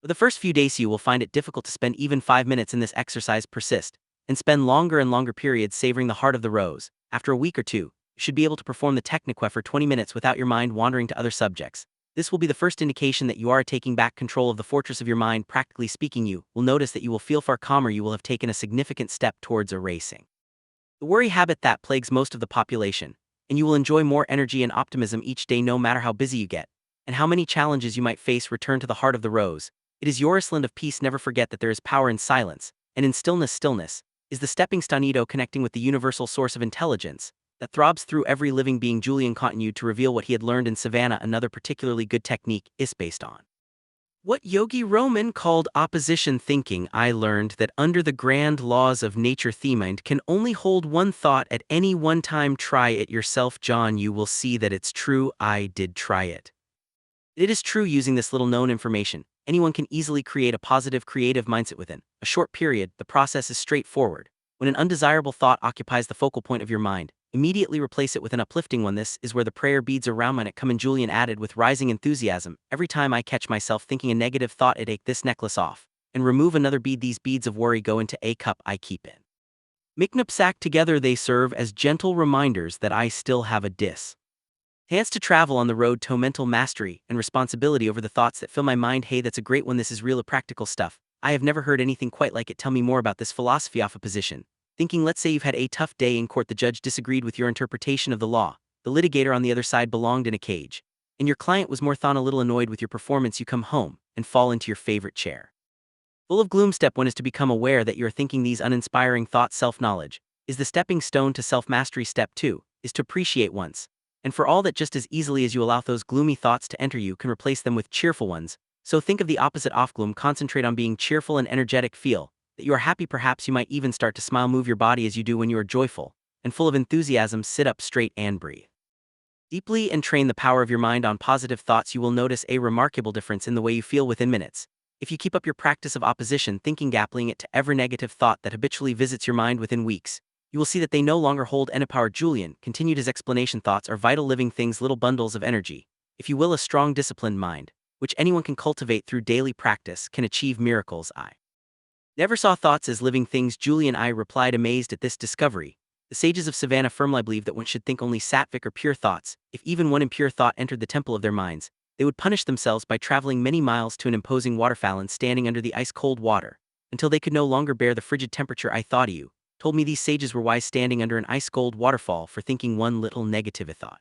For the first few days, you will find it difficult to spend even 5 minutes in this exercise. Persist and spend longer and longer periods savoring the heart of the rose. After a week or two, you should be able to perform the technique for 20 minutes without your mind wandering to other subjects. This will be the first indication that you are taking back control of the fortress of your mind. Practically speaking, you will notice that you will feel far calmer. You will have taken a significant step towards erasing the worry habit that plagues most of the population, and you will enjoy more energy and optimism each day. No matter how busy you get and how many challenges you might face, return to the heart of the rose. It is your island of peace. Never forget that there is power in silence, and in stillness. Stillness is the stepping stone, connecting with the universal source of intelligence that throbs through every living being. Julian continued to reveal what he had learned in Savannah. Another particularly good technique is based on what Yogi Roman called opposition thinking. I learned that under the grand laws of nature, the mind can only hold one thought at any one time. Try it yourself, John. You will see that it's true. I did try it. It is true. Using this little known information, anyone can easily create a positive, creative mindset within a short period. The process is straightforward. When an undesirable thought occupies the focal point of your mind, immediately replace it with an uplifting one. This is where the prayer beads around when it come in. Julian added with rising enthusiasm, every time I catch myself thinking a negative thought, I take this necklace off and remove another bead. These beads of worry go into a cup I keep in my knapsack. Together they serve as gentle reminders that I still have a hands to travel on the road to mental mastery and responsibility over the thoughts that fill my mind. Hey, that's a great one. This is real practical stuff. I have never heard anything quite like it. Tell me more about this philosophy of opposition thinking. Let's say you've had a tough day in court. The judge disagreed with your interpretation of the law. The litigator on the other side belonged in a cage, and your client was more than a little annoyed with your performance. You come home and fall into your favorite chair, full of gloom. Step 1 is to become aware that you are thinking these uninspiring thoughts. Self-knowledge is the stepping stone to self-mastery. Step 2 is to appreciate once and for all that just as easily as you allow those gloomy thoughts to enter, you can replace them with cheerful ones. So think of the opposite of gloom. Concentrate on being cheerful and energetic. Feel that you are happy. Perhaps you might even start to smile. Move your body as you do when you are joyful and full of enthusiasm. Sit up straight and breathe Deeply and train the power of your mind on positive thoughts, you will notice a remarkable difference in the way you feel within minutes. If you keep up your practice of opposition thinking, applying it to every negative thought that habitually visits your mind within weeks, you will see that they no longer hold any power. Julian continued his explanation. Thoughts are vital living things, little bundles of energy. If you will, a strong, disciplined mind, which anyone can cultivate through daily practice, can achieve miracles. I never saw thoughts as living things, Julian. I replied, amazed at this discovery. The sages of Savannah firmly believed that one should think only sattvic or pure thoughts. If even one impure thought entered the temple of their minds, they would punish themselves by traveling many miles to an imposing waterfountain standing under the ice-cold water, until they could no longer bear the frigid temperature. I thought you told me these sages were wise, standing under an ice-cold waterfall for thinking one little negative thought.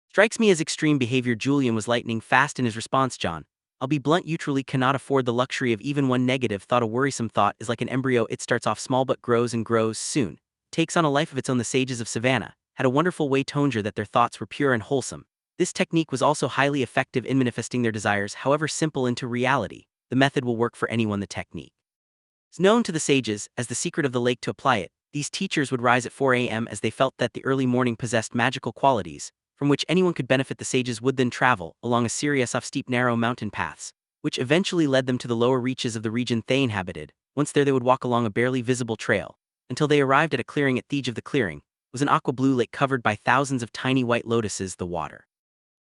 Strikes me as extreme behavior. Julian was lightning fast in his response. John, I'll be blunt, you truly cannot afford the luxury of even one negative thought. A worrisome thought is like an embryo. It starts off small but grows and grows, soon takes on a life of its own. The sages of Savannah had a wonderful way told that their thoughts were pure and wholesome. This technique was also highly effective in manifesting their desires, however simple, into reality. The method will work for anyone. The technique is known to the sages as the secret of the lake. To apply it, these teachers would rise at 4 a.m. as they felt that the early morning possessed magical qualities, from which anyone could benefit. The sages would then travel along a series of steep, narrow mountain paths, which eventually led them to the lower reaches of the region they inhabited. Once there, they would walk along a barely visible trail, until they arrived at a clearing. At the edge of the clearing was an aqua-blue lake covered by thousands of tiny white lotuses. The water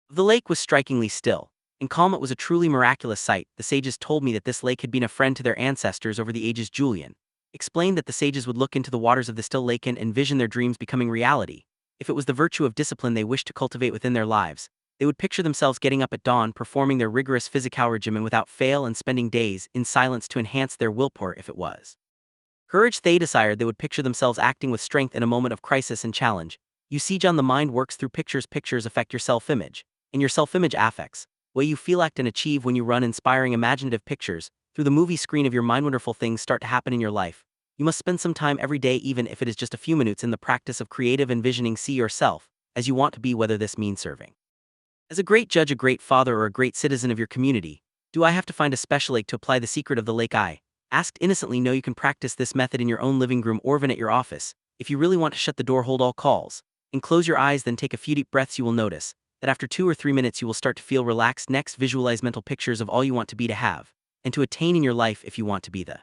of the lake was strikingly still and calm. It was a truly miraculous sight. The sages told me that this lake had been a friend to their ancestors over the ages. Julian explained that the sages would look into the waters of the still lake and envision their dreams becoming reality. If it was the virtue of discipline they wished to cultivate within their lives, they would picture themselves getting up at dawn, performing their rigorous physical regimen without fail, and spending days in silence to enhance their willpower. If it was courage they desired, they would picture themselves acting with strength in a moment of crisis and challenge. You see, John, the mind works through pictures. Pictures affect your self-image, and your self-image affects what you feel, act, and achieve. When you run inspiring, imaginative pictures through the movie screen of your mind, wonderful things start to happen in your life. You must spend some time every day, even if it is just a few minutes, in the practice of creative envisioning. See yourself as you want to be, whether this means serving as a great judge, a great father, or a great citizen of your community. Do I have to find a special lake to apply the secret of the lake? I asked innocently. No, you can practice this method in your own living room or even at your office. If you really want to shut the door, hold all calls, and close your eyes, then take a few deep breaths. You will notice that after 2 or 3 minutes you will start to feel relaxed. Next, visualize mental pictures of all you want to be, to have, and to attain in your life. If you want to be the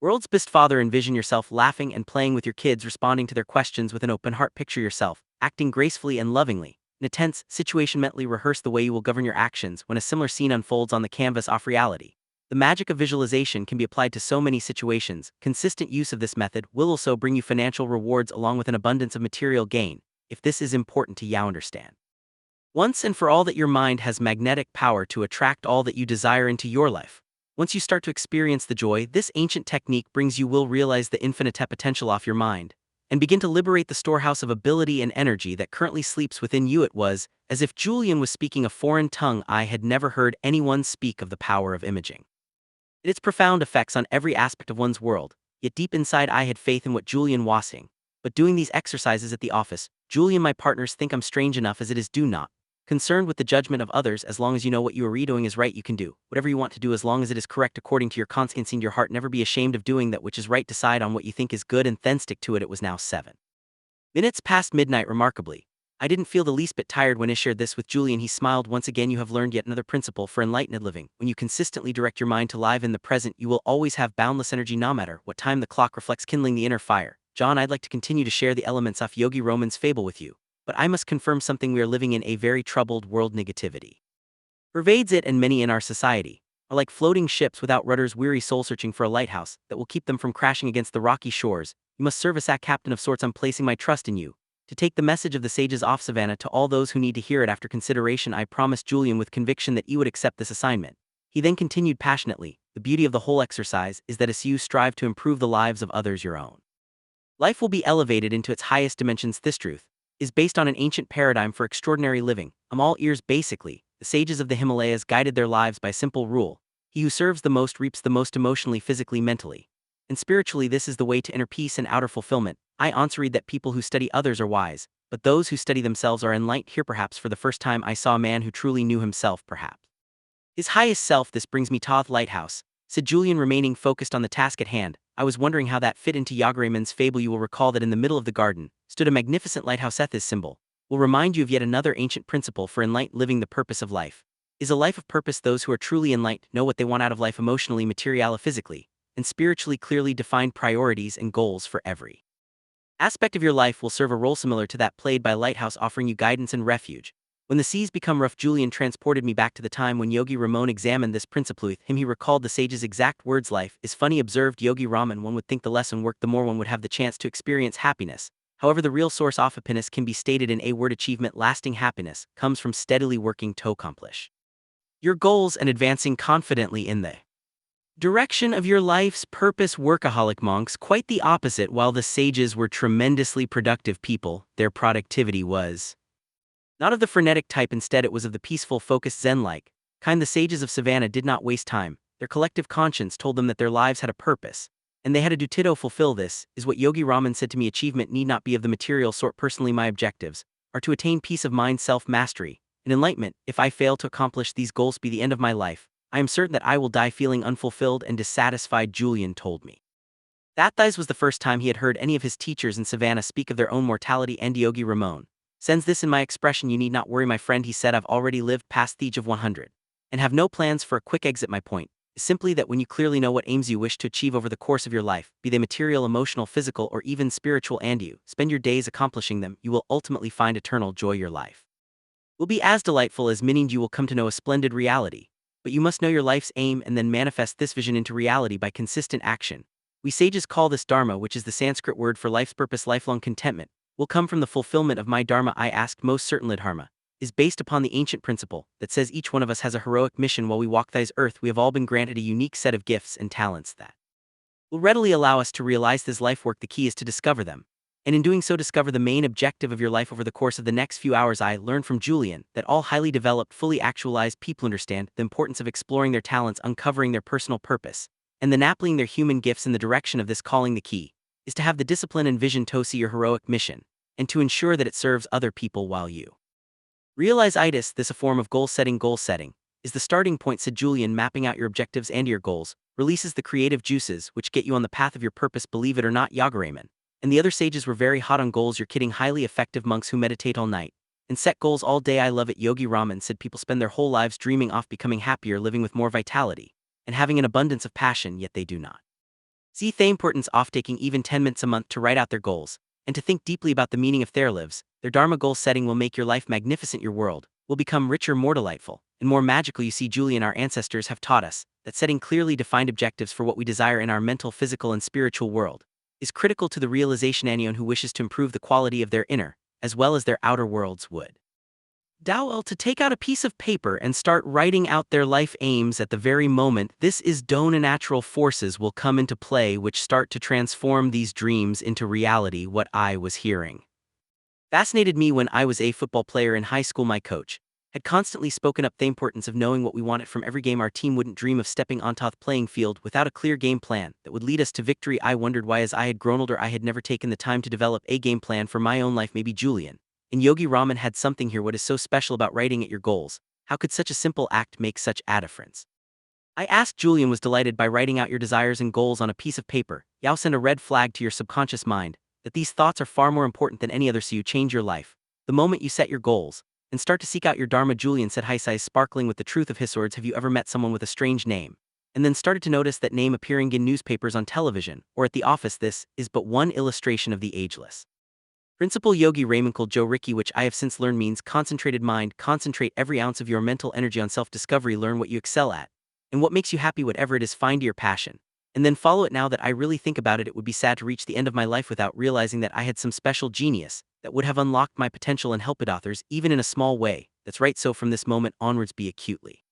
world's best father, envision yourself laughing and playing with your kids, responding to their questions with an open heart. Picture yourself acting gracefully and lovingly in a tense situation. Mentally rehearse the way you will govern your actions when a similar scene unfolds on the canvas of reality. The magic of visualization can be applied to so many situations. Consistent use of this method will also bring you financial rewards along with an abundance of material gain. If this is important to you, understand once and for all that your mind has magnetic power to attract all that you desire into your life. Once you start to experience the joy this ancient technique brings, you will realize the infinite potential of your mind and begin to liberate the storehouse of ability and energy that currently sleeps within you. It was as if Julian was speaking a foreign tongue. I had never heard anyone speak of the power of imaging and its profound effects on every aspect of one's world. Yet deep inside I had faith in what Julian was saying. But doing these exercises at the office, Julian, my partners think I'm strange enough as it is. Do not concerned with the judgment of others. As long as you know what you are doing is right, you can do whatever you want to do as long as it is correct according to your conscience and your heart. Never be ashamed of doing that which is right. Decide on what you think is good and then stick to it. It was now 7 minutes past midnight. Remarkably, I didn't feel the least bit tired when I shared this with Julian. He smiled. Once again, you have learned yet another principle for enlightened living. When you consistently direct your mind to live in the present, you will always have boundless energy no matter what time the clock reflects, kindling the inner fire. John, I'd like to continue to share the elements of Yogi Roman's fable with you, but I must confirm something. We are living in a very troubled world. Negativity pervades it, and many in our society are like floating ships without rudders, weary souls searching for a lighthouse that will keep them from crashing against the rocky shores. You must serve as a captain of sorts. I'm placing my trust in you to take the message of the sages of Savannah to all those who need to hear it. After consideration, I promised Julian with conviction that he would accept this assignment. He then continued passionately, the beauty of the whole exercise is that as you strive to improve the lives of others, your own life will be elevated into its highest dimensions. This truth is based on an ancient paradigm for extraordinary living. I'm all ears. Basically, the sages of the Himalayas guided their lives by simple rule: he who serves the most reaps the most, emotionally, physically, mentally, and spiritually. This is the way to inner peace and outer fulfillment. I answered that people who study others are wise, but those who study themselves are enlightened. Here, perhaps for the first time, I saw a man who truly knew himself, perhaps his highest self. This brings me to the lighthouse, said Julian, remaining focused on the task at hand. I was wondering how that fit into Yogi Raman's fable. You will recall that in the middle of the garden stood a magnificent lighthouse. Eth's symbol will remind you of yet another ancient principle for enlightened living: the purpose of life. Is a life of purpose. Those who are truly enlightened know what they want out of life emotionally, physically, and spiritually, clearly defined priorities and goals for every aspect of your life will serve a role similar to that played by a lighthouse, offering you guidance and refuge. When the seas become rough, Julian transported me back to the time when Yogi Ramon examined this principle. With him, he recalled the sage's exact words: "Life is funny," observed Yogi Raman. "One would think the lesson worked, the more one would have the chance to experience happiness. However, the real source of happiness can be stated in a word: achievement. Lasting happiness comes from steadily working to accomplish your goals and advancing confidently in the direction of your life's purpose." Workaholic monks, quite the opposite. While the sages were tremendously productive people, their productivity was not of the frenetic type. Instead, it was of the peaceful, focused, Zen-like kind. The sages of Savannah did not waste time. Their collective conscience told them that their lives had a purpose, and they had a duty to fulfill. This is what Yogi Raman said to me: "Achievement need not be of the material sort. Personally, my objectives are to attain peace of mind, self-mastery, and enlightenment. If I fail to accomplish these goals by the end of my life, I am certain that I will die feeling unfulfilled and dissatisfied." Julian told me that this was the first time he had heard any of his teachers in Savannah speak of their own mortality, and Yogi Ramon sends this in my expression: "You need not worry, my friend," he said. "I've already lived past the age of 100 and have no plans for a quick exit. My point is simply that when you clearly know what aims you wish to achieve over the course of your life, be they material, emotional, physical, or even spiritual, and you spend your days accomplishing them, you will ultimately find eternal joy. Your life will be as delightful as meaning. You will come to know a splendid reality. But you must know your life's aim and then manifest this vision into reality by consistent action. We sages call this Dharma, which is the Sanskrit word for life's purpose. Lifelong contentment will come from the fulfillment of my Dharma." I asked: "Most certainly, Dharma is based upon the ancient principle that says each one of us has a heroic mission. While we walk this earth, we have all been granted a unique set of gifts and talents that will readily allow us to realize this life work. The key is to discover them, and in doing so, discover the main objective of your life." Over the course of the next few hours, I learned from Julian that all highly developed, fully actualized people understand the importance of exploring their talents, uncovering their personal purpose, and then applying their human gifts in the direction of this calling. The key is to have the discipline and vision to see your heroic mission, and to ensure that it serves other people while you realize itis. This a form of goal setting. Goal setting is the starting point, said Julian. Mapping out your objectives and your goals releases the creative juices which get you on the path of your purpose. Believe it or not, Yagaraman and the other sages were very hot on goals. You're kidding. Highly effective monks who meditate all night and set goals all day. I love it. Yogi Raman said people spend their whole lives dreaming of becoming happier, living with more vitality, and having an abundance of passion, yet they do not see the importance of taking even 10 minutes a month to write out their goals and to think deeply about the meaning of their lives. Their Dharma. Goal setting will make your life magnificent. Your world will become richer, more delightful, and more magical. You see, Julian, our ancestors have taught us that setting clearly defined objectives for what we desire in our mental, physical, and spiritual world is critical to the realization. Anyone who wishes to improve the quality of their inner as well as their outer worlds would Dowell to take out a piece of paper and start writing out their life aims at the very moment. This is Dona. Natural forces will come into play which start to transform these dreams into reality. What I was hearing fascinated me. When I was a football player in high school, my coach had constantly spoken up the importance of knowing what we wanted from every game. Our team wouldn't dream of stepping onto the playing field without a clear game plan that would lead us to victory. I wondered why, as I had grown older, I had never taken the time to develop a game plan for my own life. Maybe Julian and Yogi Raman had something here. What is so special about writing at your goals? How could such a simple act make such a difference? I asked. Julian was delighted. By writing out your desires and goals on a piece of paper, you'll send a red flag to your subconscious mind that these thoughts are far more important than any other, so you change your life the moment you set your goals and start to seek out your Dharma. Julian said, his eyes sparkling with the truth of his words. Have you ever met someone with a strange name and then started to notice that name appearing in newspapers, on television, or at the office? This is but one illustration of the ageless principle. Yogi Raman called Joe Ricky, which I have since learned means concentrated mind. Concentrate every ounce of your mental energy on self-discovery. Learn what you excel at and what makes you happy. Whatever it is, find your passion and then follow it. Now that I really think about it, it would be sad to reach the end of my life without realizing that I had some special genius that would have unlocked my potential and helped others, even in a small way. That's right. So from this moment onwards, be acutely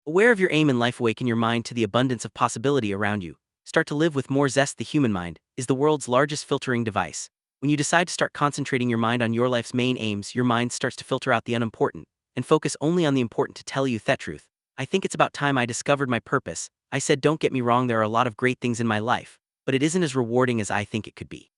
aware of your aim in life. Awaken your mind to the abundance of possibility around you. Start to live with more zest. The human mind is the world's largest filtering device. When you decide to start concentrating your mind on your life's main aims, your mind starts to filter out the unimportant and focus only on the important. To tell you the truth, I think it's about time I discovered my purpose. I said, don't get me wrong, there are a lot of great things in my life, but it isn't as rewarding as I think it could be.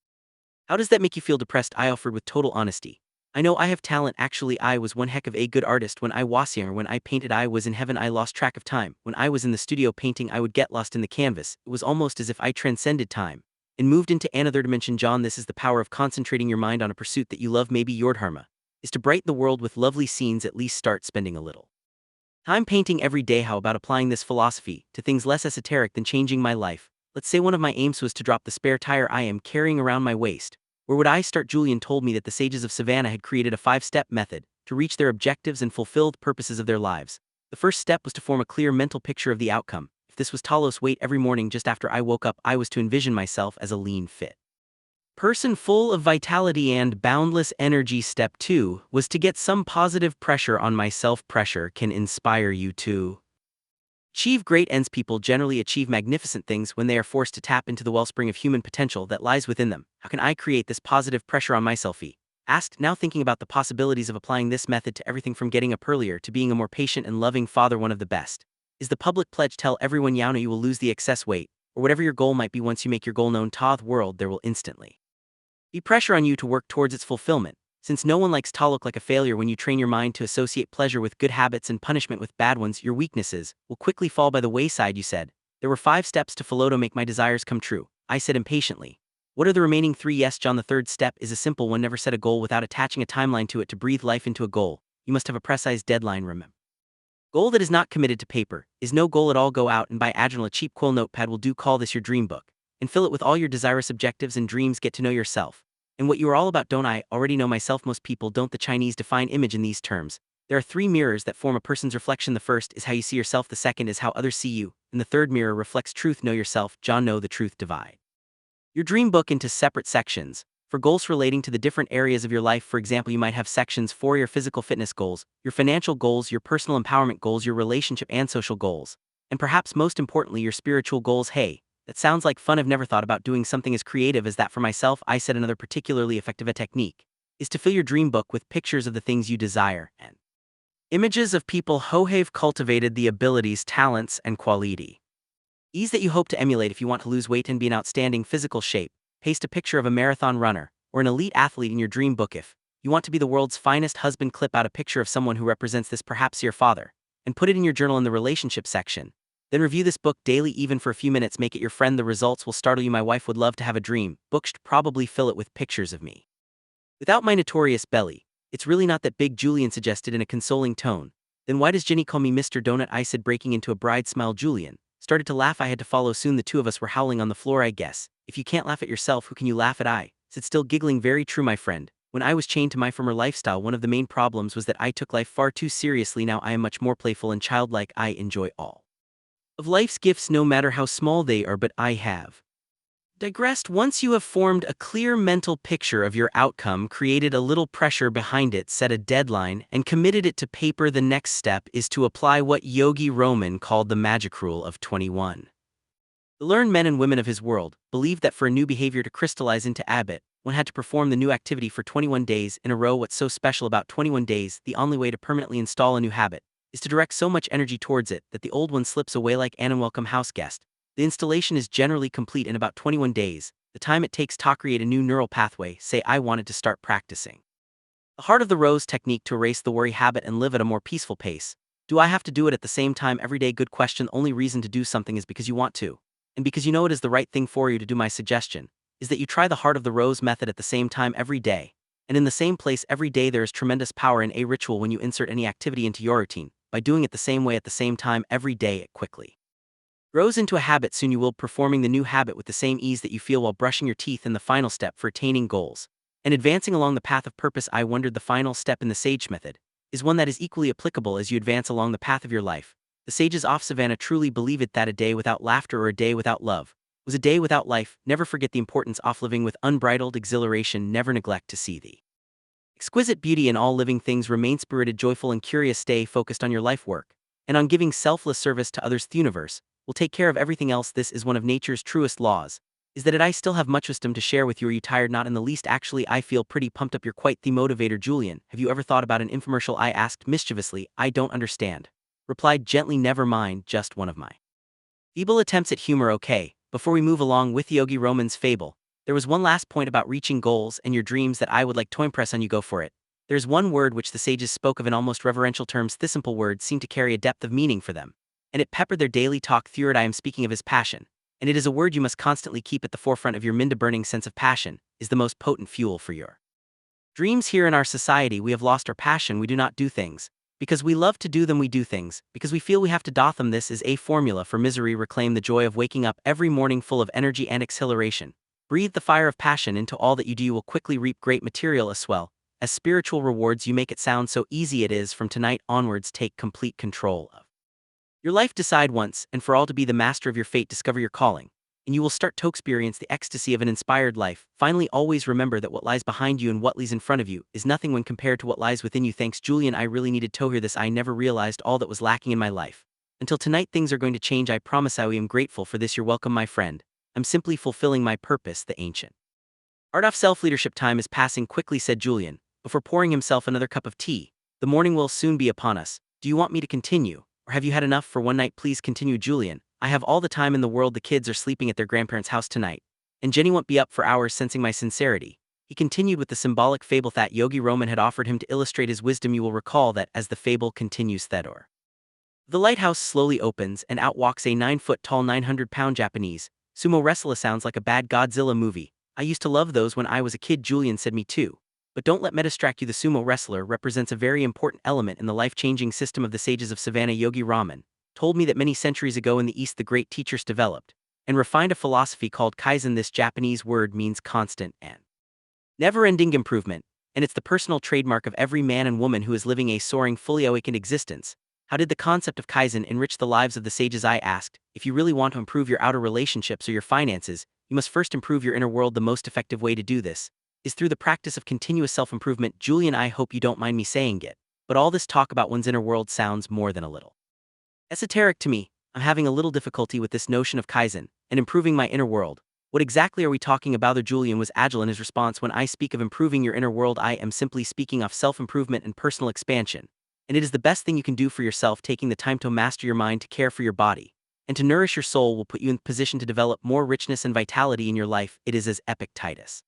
How does that make you feel? Depressed, I offered with total honesty. I know I have talent. Actually, I was one heck of a good artist when I was younger. When I painted, I was in heaven. I lost track of time. When I was in the studio painting, I would get lost in the canvas. It was almost as if I transcended time and moved into another dimension. John, this is the power of concentrating your mind on a pursuit that you love. Maybe your dharma is to brighten the world with lovely scenes. At least start spending a little time painting every day. How about applying this philosophy to things less esoteric than changing my life? Let's say one of my aims was to drop the spare tire I am carrying around my waist. Where would I start? Julian told me that the sages of Savannah had created a 5-step method to reach their objectives and fulfilled purposes of their lives. The first step was to form a clear mental picture of the outcome. If this was Talos weight every morning just after I woke up, I was to envision myself as a lean, fit person full of vitality and boundless energy. Step 2 was to get some positive pressure on myself. Pressure can inspire you to achieve great ends. People generally achieve magnificent things when they are forced to tap into the wellspring of human potential that lies within them. How can I create this positive pressure on myself? He asked, now thinking about the possibilities of applying this method to everything from getting up earlier to being a more patient and loving father. One of the best is the public pledge. Tell everyone you know you will lose the excess weight, or whatever your goal might be. Once you make your goal known to the world, there will instantly be pressure on you to work towards its fulfillment. Since no one likes to look like a failure, when you train your mind to associate pleasure with good habits and punishment with bad ones, your weaknesses will quickly fall by the wayside. You said, there were 5 steps to follow to make my desires come true. I said impatiently, what are the remaining 3? Yes, John, the third step is a simple one. Never set a goal without attaching a timeline to it. To breathe life into a goal, you must have a precise deadline. Remember, goal that is not committed to paper is no goal at all. Go out and buy Agile. A cheap quill notepad will do. Call this your dream book and fill it with all your desirous objectives and dreams. Get to know yourself and what you are all about. Don't I already know myself? Most people don't. The Chinese define image in these terms. There are 3 mirrors that form a person's reflection. The first is how you see yourself, the second is how others see you, and the third mirror reflects truth. Know yourself, John. Know the truth. Divide your dream book into separate sections for goals relating to the different areas of your life. For example, you might have sections for your physical fitness goals, your financial goals, your personal empowerment goals, your relationship and social goals, and perhaps most importantly, your spiritual goals. Hey, that sounds like fun. I've never thought about doing something as creative as that for myself. I said another particularly effective technique is to fill your dream book with pictures of the things you desire and images of people who have cultivated the abilities, talents, and quality ease that you hope to emulate. If you want to lose weight and be in outstanding physical shape, paste a picture of a marathon runner or an elite athlete in your dream book. If you want to be the world's finest husband, clip out a picture of someone who represents this, perhaps your father, and put it in your journal in the relationship section. Then review this book daily, even for a few minutes. Make it your friend. The results will startle you. My wife would love to have a dream book. Probably fill it with pictures of me without my notorious belly. It's really not that big, Julian suggested in a consoling tone. Then why does Jenny call me Mr. Donut? I said, breaking into a bride smile. Julian started to laugh. I had to follow. Soon the two of us were howling on the floor. I guess if you can't laugh at yourself, who can you laugh at? I said, still giggling. Very true, my friend. When I was chained to my former lifestyle, one of the main problems was that I took life far too seriously. Now I am much more playful and childlike. I enjoy all of life's gifts, no matter how small they are. But I have digressed. Once you have formed a clear mental picture of your outcome, created a little pressure behind it, set a deadline, and committed it to paper, the next step is to apply what Yogi Roman called the magic rule of 21. The learned men and women of his world believed that for a new behavior to crystallize into habit, one had to perform the new activity for 21 days in a row. What's so special about 21 days? The only way to permanently install a new habit is to direct so much energy towards it that the old one slips away like an unwelcome house guest. The installation is generally complete in about 21 days, the time it takes to create a new neural pathway. Say, I wanted to start practicing the heart of the rose technique to erase the worry habit and live at a more peaceful pace. Do I have to do it at the same time every day? Good question. The only reason to do something is because you want to, and because you know it is the right thing for you to do. My suggestion is that you try the heart of the rose method at the same time every day, and in the same place every day. There is tremendous power in a ritual when you insert any activity into your routine. By doing it the same way at the same time every day, it quickly grows into a habit. Soon you will be performing the new habit with the same ease that you feel while brushing your teeth. In the final step for attaining goals and advancing along the path of purpose, I wondered, the final step in the sage method is one that is equally applicable as you advance along the path of your life. The sages of Savannah truly believe it that a day without laughter or a day without love was a day without life. Never forget the importance of living with unbridled exhilaration. Never neglect to see the exquisite beauty in all living things. Remain spirited, joyful, and curious. Stay focused on your life work and on giving selfless service to others. The universe will take care of everything else. This is one of nature's truest laws, is that I still have much wisdom to share with you. Are you tired? Not in the least. Actually, I feel pretty pumped up. You're quite the motivator. Julian, have you ever thought about an infomercial? I asked mischievously. I don't understand, replied gently. Never mind, just one of my feeble attempts at humor. Okay, before we move along with Yogi Roman's fable, there was one last point about reaching goals and your dreams that I would like to impress on you. Go for it. There's one word which the sages spoke of in almost reverential terms. This simple word seemed to carry a depth of meaning for them, and it peppered their daily talk. Through it, I am speaking of his passion, and it is a word you must constantly keep at the forefront of your mind. A burning sense of passion is the most potent fuel for your Dreams here in our society, we have lost our passion, we do not do things. Because we love to do them, we do things. Because we feel we have to doth them, this is a formula for misery. Reclaim the joy of waking up every morning full of energy and exhilaration. Breathe the fire of passion into all that you do. You will quickly reap great material as well as spiritual rewards. You make it sound so easy. It is. From tonight onwards, take complete control of your life. Decide once and for all to be the master of your fate. Discover your calling, and you will start to experience the ecstasy of an inspired life. Finally, always remember that what lies behind you and what lies in front of you is nothing when compared to what lies within you. Thanks, Julian. I really needed to hear this. I never realized all that was lacking in my life. Until tonight, things are going to change. I promise. I am grateful for this. You're welcome, my friend. I'm simply fulfilling my purpose. The ancient art of self-leadership time is passing quickly, said Julian, before pouring himself another cup of tea. The morning will soon be upon us. Do you want me to continue, or have you had enough for one night? Please continue, Julian. I have all the time in the world. The kids are sleeping at their grandparents' house tonight, and Jenny won't be up for hours. Sensing my sincerity, he continued with the symbolic fable that Yogi Roman had offered him to illustrate his wisdom. You will recall that as the fable continues, Thedor. The lighthouse slowly opens, and out walks a 9-foot-tall, 900-pound Japanese sumo wrestler. Sounds like a bad Godzilla movie. I used to love those when I was a kid, Julian said. Me too. But don't let me distract you. The sumo wrestler represents a very important element in the life-changing system of the sages of Savannah. Yogi Raman told me that many centuries ago in the East, the great teachers developed and refined a philosophy called kaizen. This Japanese word means constant and never-ending improvement, and it's the personal trademark of every man and woman who is living a soaring, fully awakened existence. How did the concept of kaizen enrich the lives of the sages? I asked. If you really want to improve your outer relationships or your finances, you must first improve your inner world. The most effective way to do this is through the practice of continuous self-improvement. Julian, I hope you don't mind me saying it, but all this talk about one's inner world sounds more than a little esoteric to me. I'm having a little difficulty with this notion of kaizen and improving my inner world. What exactly are we talking about? Julian was agile in his response. When I speak of improving your inner world, I am simply speaking of self-improvement and personal expansion. And it is the best thing you can do for yourself. Taking the time to master your mind, to care for your body, and to nourish your soul will put you in position to develop more richness and vitality in your life. It is as Epictetus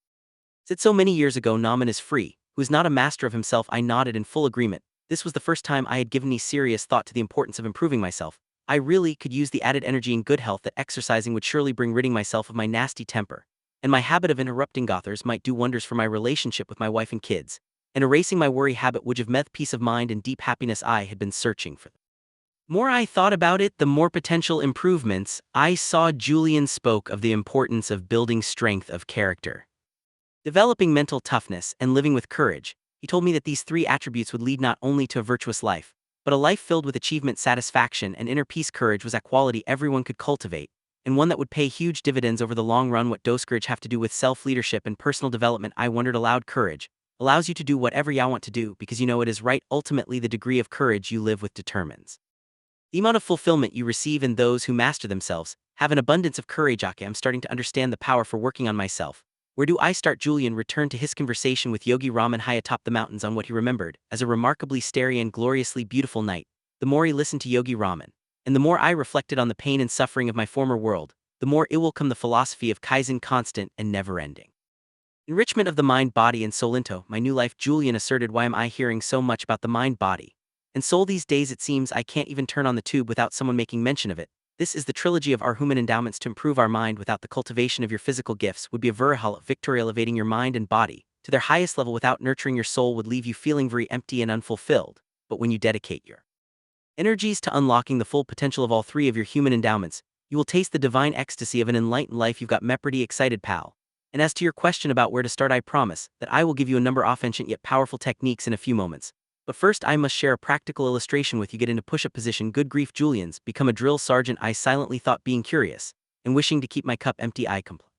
said so many years ago, Naaman is free, who is not a master of himself. I nodded in full agreement. This was the first time I had given any serious thought to the importance of improving myself. I really could use the added energy and good health that exercising would surely bring. Ridding myself of my nasty temper and my habit of interrupting others might do wonders for my relationship with my wife and kids, and erasing my worry habit would give me peace of mind and deep happiness. I had been searching for. The more I thought about it, the more potential improvements I saw. Julian spoke of the importance of building strength of character, developing mental toughness, and living with courage. He told me that these three attributes would lead not only to a virtuous life, but a life filled with achievement, satisfaction, and inner peace. Courage was a quality everyone could cultivate, and one that would pay huge dividends over the long run. What does courage have to do with self-leadership and personal development? I wondered aloud. Courage allows you to do whatever you want to do because you know it is right. Ultimately, the degree of courage you live with determines the amount of fulfillment you receive. In those who master themselves have an abundance of courage. Okay, I'm starting to understand the power for working on myself. Where do I start? Julian returned to his conversation with Yogi Raman high atop the mountains on what he remembered as a remarkably starry and gloriously beautiful night. The more he listened to Yogi Raman, and the more I reflected on the pain and suffering of my former world, the more it will come the philosophy of kaizen, constant and never-ending enrichment of the mind, body, and soul. Into my new life, Julian asserted. Why am I hearing so much about the mind, body, and soul these days? It seems I can't even turn on the tube without someone making mention of it. This is the trilogy of our human endowments. To improve our mind without the cultivation of your physical gifts would be a Virahal victory. Elevating your mind and body to their highest level without nurturing your soul would leave you feeling very empty and unfulfilled. But when you dedicate your energies to unlocking the full potential of all three of your human endowments, you will taste the divine ecstasy of an enlightened life. You've got me pretty excited, pal. And as to your question about where to start, I promise that I will give you a number of ancient yet powerful techniques in a few moments. But first, I must share a practical illustration with you. Get into push-up position. Good grief, Julian's become a drill sergeant. I silently thought, being curious and wishing to keep my cup empty. I complained.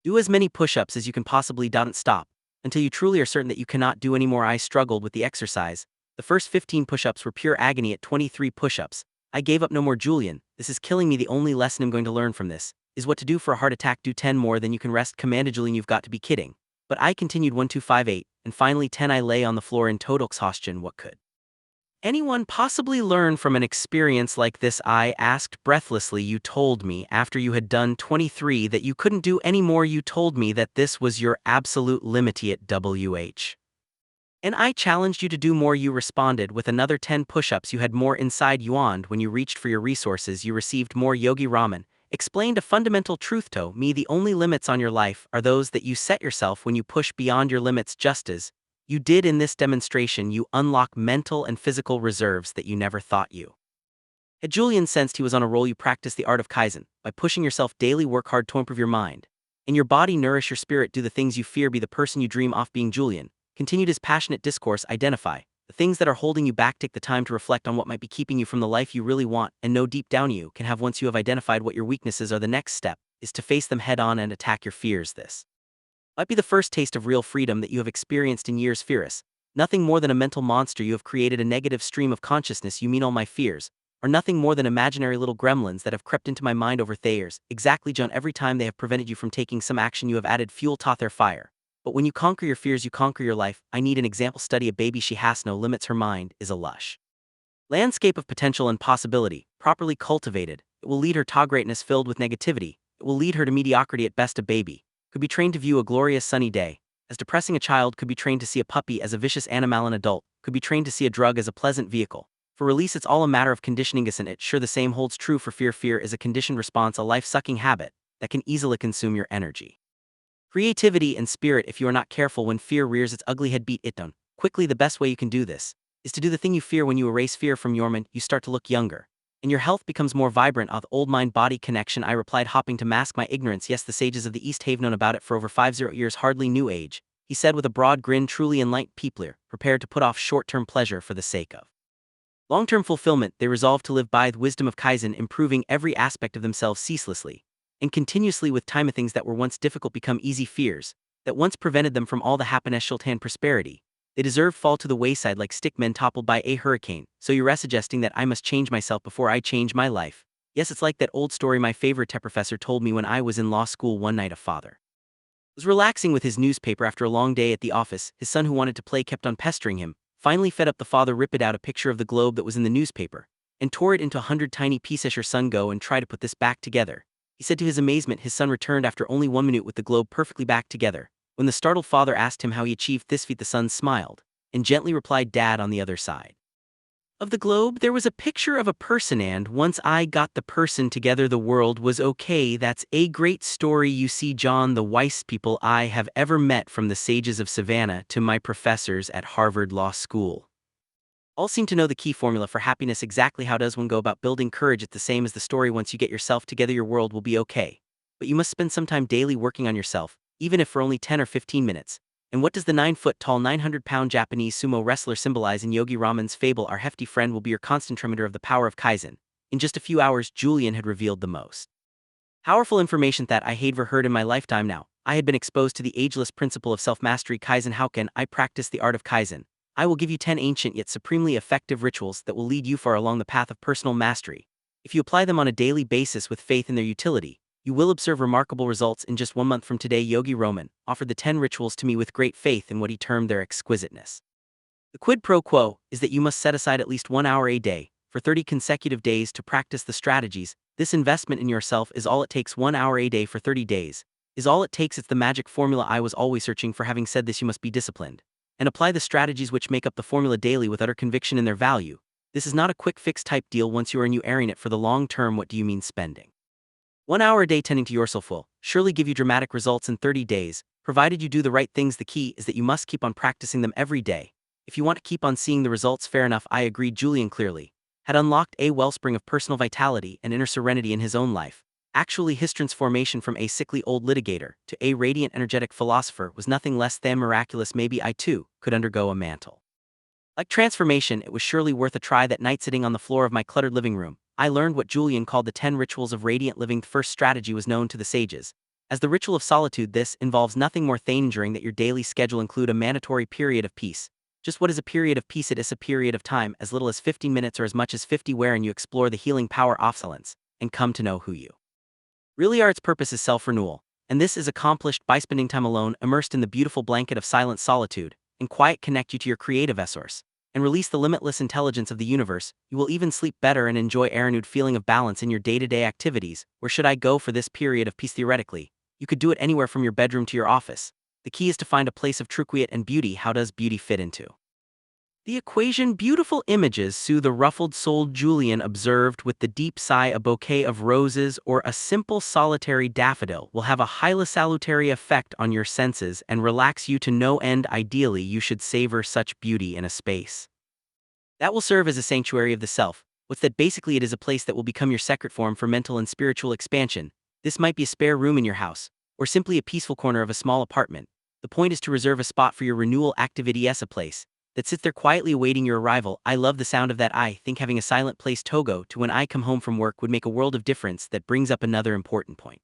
Do as many push-ups as you can possibly. Don't stop until you truly are certain that you cannot do any more. I struggled with the exercise. The first 15 push-ups were pure agony. At 23 push-ups, I gave up. No more, Julian. This is killing me. The only lesson I'm going to learn from this is what to do for a heart attack. Do 10 more, then you can rest, commanded Julian. You've got to be kidding. But I continued. 1, 2, 5, 8, and finally 10. I lay on the floor in total exhaustion. What could anyone possibly learn from an experience like this? I asked breathlessly. You told me after you had done 23 that you couldn't do any more. You told me that this was your absolute limit at WH. And I challenged you to do more. You responded with another 10 push-ups. You had more inside you, and when you reached for your resources, you received more. Yogi Raman explained a fundamental truth to me. The only limits on your life are those that you set yourself. When you push beyond your limits, just as You did in this demonstration, you unlock mental and physical reserves that you never thought you had. Julian sensed he was on a roll. You practice the art of Kaizen. By pushing yourself daily, work hard to improve your mind and your body, nourish your spirit, do the things you fear, be the person you dream of being. Julian continued his passionate discourse. Identify the things that are holding you back. Take the time to reflect on what might be keeping you from the life you really want and know deep down you can have. Once you have identified what your weaknesses are, the next step is to face them head on and attack your fears. This might be the first taste of real freedom that you have experienced in years. Fearless, nothing more than a mental monster. You have created a negative stream of consciousness. You mean all my fears are nothing more than imaginary little gremlins that have crept into my mind over the years. Exactly, John. Every time they have prevented you from taking some action, you have added fuel to their fire. But when you conquer your fears, you conquer your life. I need an example. Study a baby. She has no limits. Her mind is a lush landscape of potential and possibility. Properly cultivated, it will lead her to greatness. Filled with negativity, it will lead her to mediocrity. At best, a baby could be trained to view a glorious sunny day as depressing. A child could be trained to see a puppy as a vicious animal. An adult could be trained to see a drug as a pleasant vehicle for release. It's all a matter of conditioning. Isn't it? Sure, the same holds true for fear. Fear is a conditioned response, a life-sucking habit that can easily consume your energy, creativity, and spirit if you are not careful. When fear rears its ugly head, beat it down quickly. The best way you can do this is to do the thing you fear. When you erase fear from your mind, you start to look younger, and your health becomes more vibrant. The old mind-body connection, I replied, hopping to mask my ignorance. Yes, the sages of the East have known about it for over 50 years. Hardly new age, he said with a broad grin. Truly enlightened people are prepared to put off short-term pleasure for the sake of long-term fulfillment. They resolve to live by the wisdom of Kaizen, improving every aspect of themselves ceaselessly and continuously. With time, things that were once difficult become easy. Fears that once prevented them from all the happiness and prosperity they deserve fall to the wayside like stick men toppled by a hurricane. So you're suggesting that I must change myself before I change my life? Yes, it's like that old story my favorite professor told me when I was in law school. One night a father was relaxing with his newspaper after a long day at the office. His son, who wanted to play, kept on pestering him. Finally fed up, the father ripped out a picture of the globe that was in the newspaper and tore it into 100 tiny pieces. Your son, go and try to put this back together, he said. To his amazement, his son returned after only 1 minute with the globe perfectly back together. When the startled father asked him how he achieved this feat, the son smiled and gently replied, Dad, on the other side of the globe there was a picture of a person, and once I got the person together, the world was okay. That's a great story. You see, John, the wisest people I have ever met, from the sages of Savannah to my professors at Harvard Law School, all seem to know the key formula for happiness. Exactly how does one go about building courage? It's the same as the story. Once you get yourself together, your world will be okay. But you must spend some time daily working on yourself, even if for only 10 or 15 minutes. And what does the 9-foot-tall, 900-pound Japanese sumo wrestler symbolize in Yogi Raman's fable? Our hefty friend will be your constant reminder of the power of Kaizen. In just a few hours, Julian had revealed the most powerful information that I had ever heard in my lifetime. Now, I had been exposed to the ageless principle of self-mastery, Kaizen. How can I practice the art of Kaizen? I will give you 10 ancient yet supremely effective rituals that will lead you far along the path of personal mastery. If you apply them on a daily basis with faith in their utility, you will observe remarkable results. In just 1 month from today, Yogi Roman offered the 10 rituals to me with great faith in what he termed their exquisiteness. The quid pro quo is that you must set aside at least 1 hour a day for 30 consecutive days to practice the strategies. This investment in yourself is all it takes. 1 hour a day for 30 days is all it takes. It's the magic formula I was always searching for. Having said this, you must be disciplined and apply the strategies which make up the formula daily with utter conviction in their value. This is not a quick fix type deal. Once you are in, you are in it for the long term. What do you mean spending 1 hour a day tending to yourself will surely give you dramatic results in 30 days, provided you do the right things? The key is that you must keep on practicing them every day if you want to keep on seeing the results. Fair enough, I agreed. Julian clearly had unlocked a wellspring of personal vitality and inner serenity in his own life. Actually, his transformation from a sickly old litigator to a radiant, energetic philosopher was nothing less than miraculous. Maybe I too could undergo a mantle like transformation. It was surely worth a try. That night, sitting on the floor of my cluttered living room, I learned what Julian called the 10 rituals of radiant living. The first strategy was known to the sages as the ritual of solitude. This involves nothing more than ensuring that your daily schedule include a mandatory period of peace. Just what is a period of peace? It is a period of time as little as 15 minutes or as much as 50 wherein you explore the healing power of silence and come to know who you really are. Its purpose is self-renewal, and this is accomplished by spending time alone, immersed in the beautiful blanket of silent solitude and quiet. Connect you to your creative source and release the limitless intelligence of the universe. You will even sleep better and enjoy a renewed feeling of balance in your day-to-day activities. Where should I go for this period of peace? Theoretically, you could do it anywhere from your bedroom to your office. The key is to find a place of true quiet and beauty. How does beauty fit into The equation beautiful images soothe the ruffled-souled Julian observed with the deep sigh a bouquet of roses or a simple solitary daffodil will have a highly salutary effect on your senses and relax you to no end. Ideally, you should savor such beauty in a space that will serve as a sanctuary of the self. What's that? Basically, it is a place that will become your secret form for mental and spiritual expansion. This might be a spare room in your house, or simply a peaceful corner of a small apartment. The point is to reserve a spot for your renewal activity as a place that sits there quietly awaiting your arrival. I love the sound of that. I think having a silent place to go to when I come home from work would make a world of difference. That brings up another important point.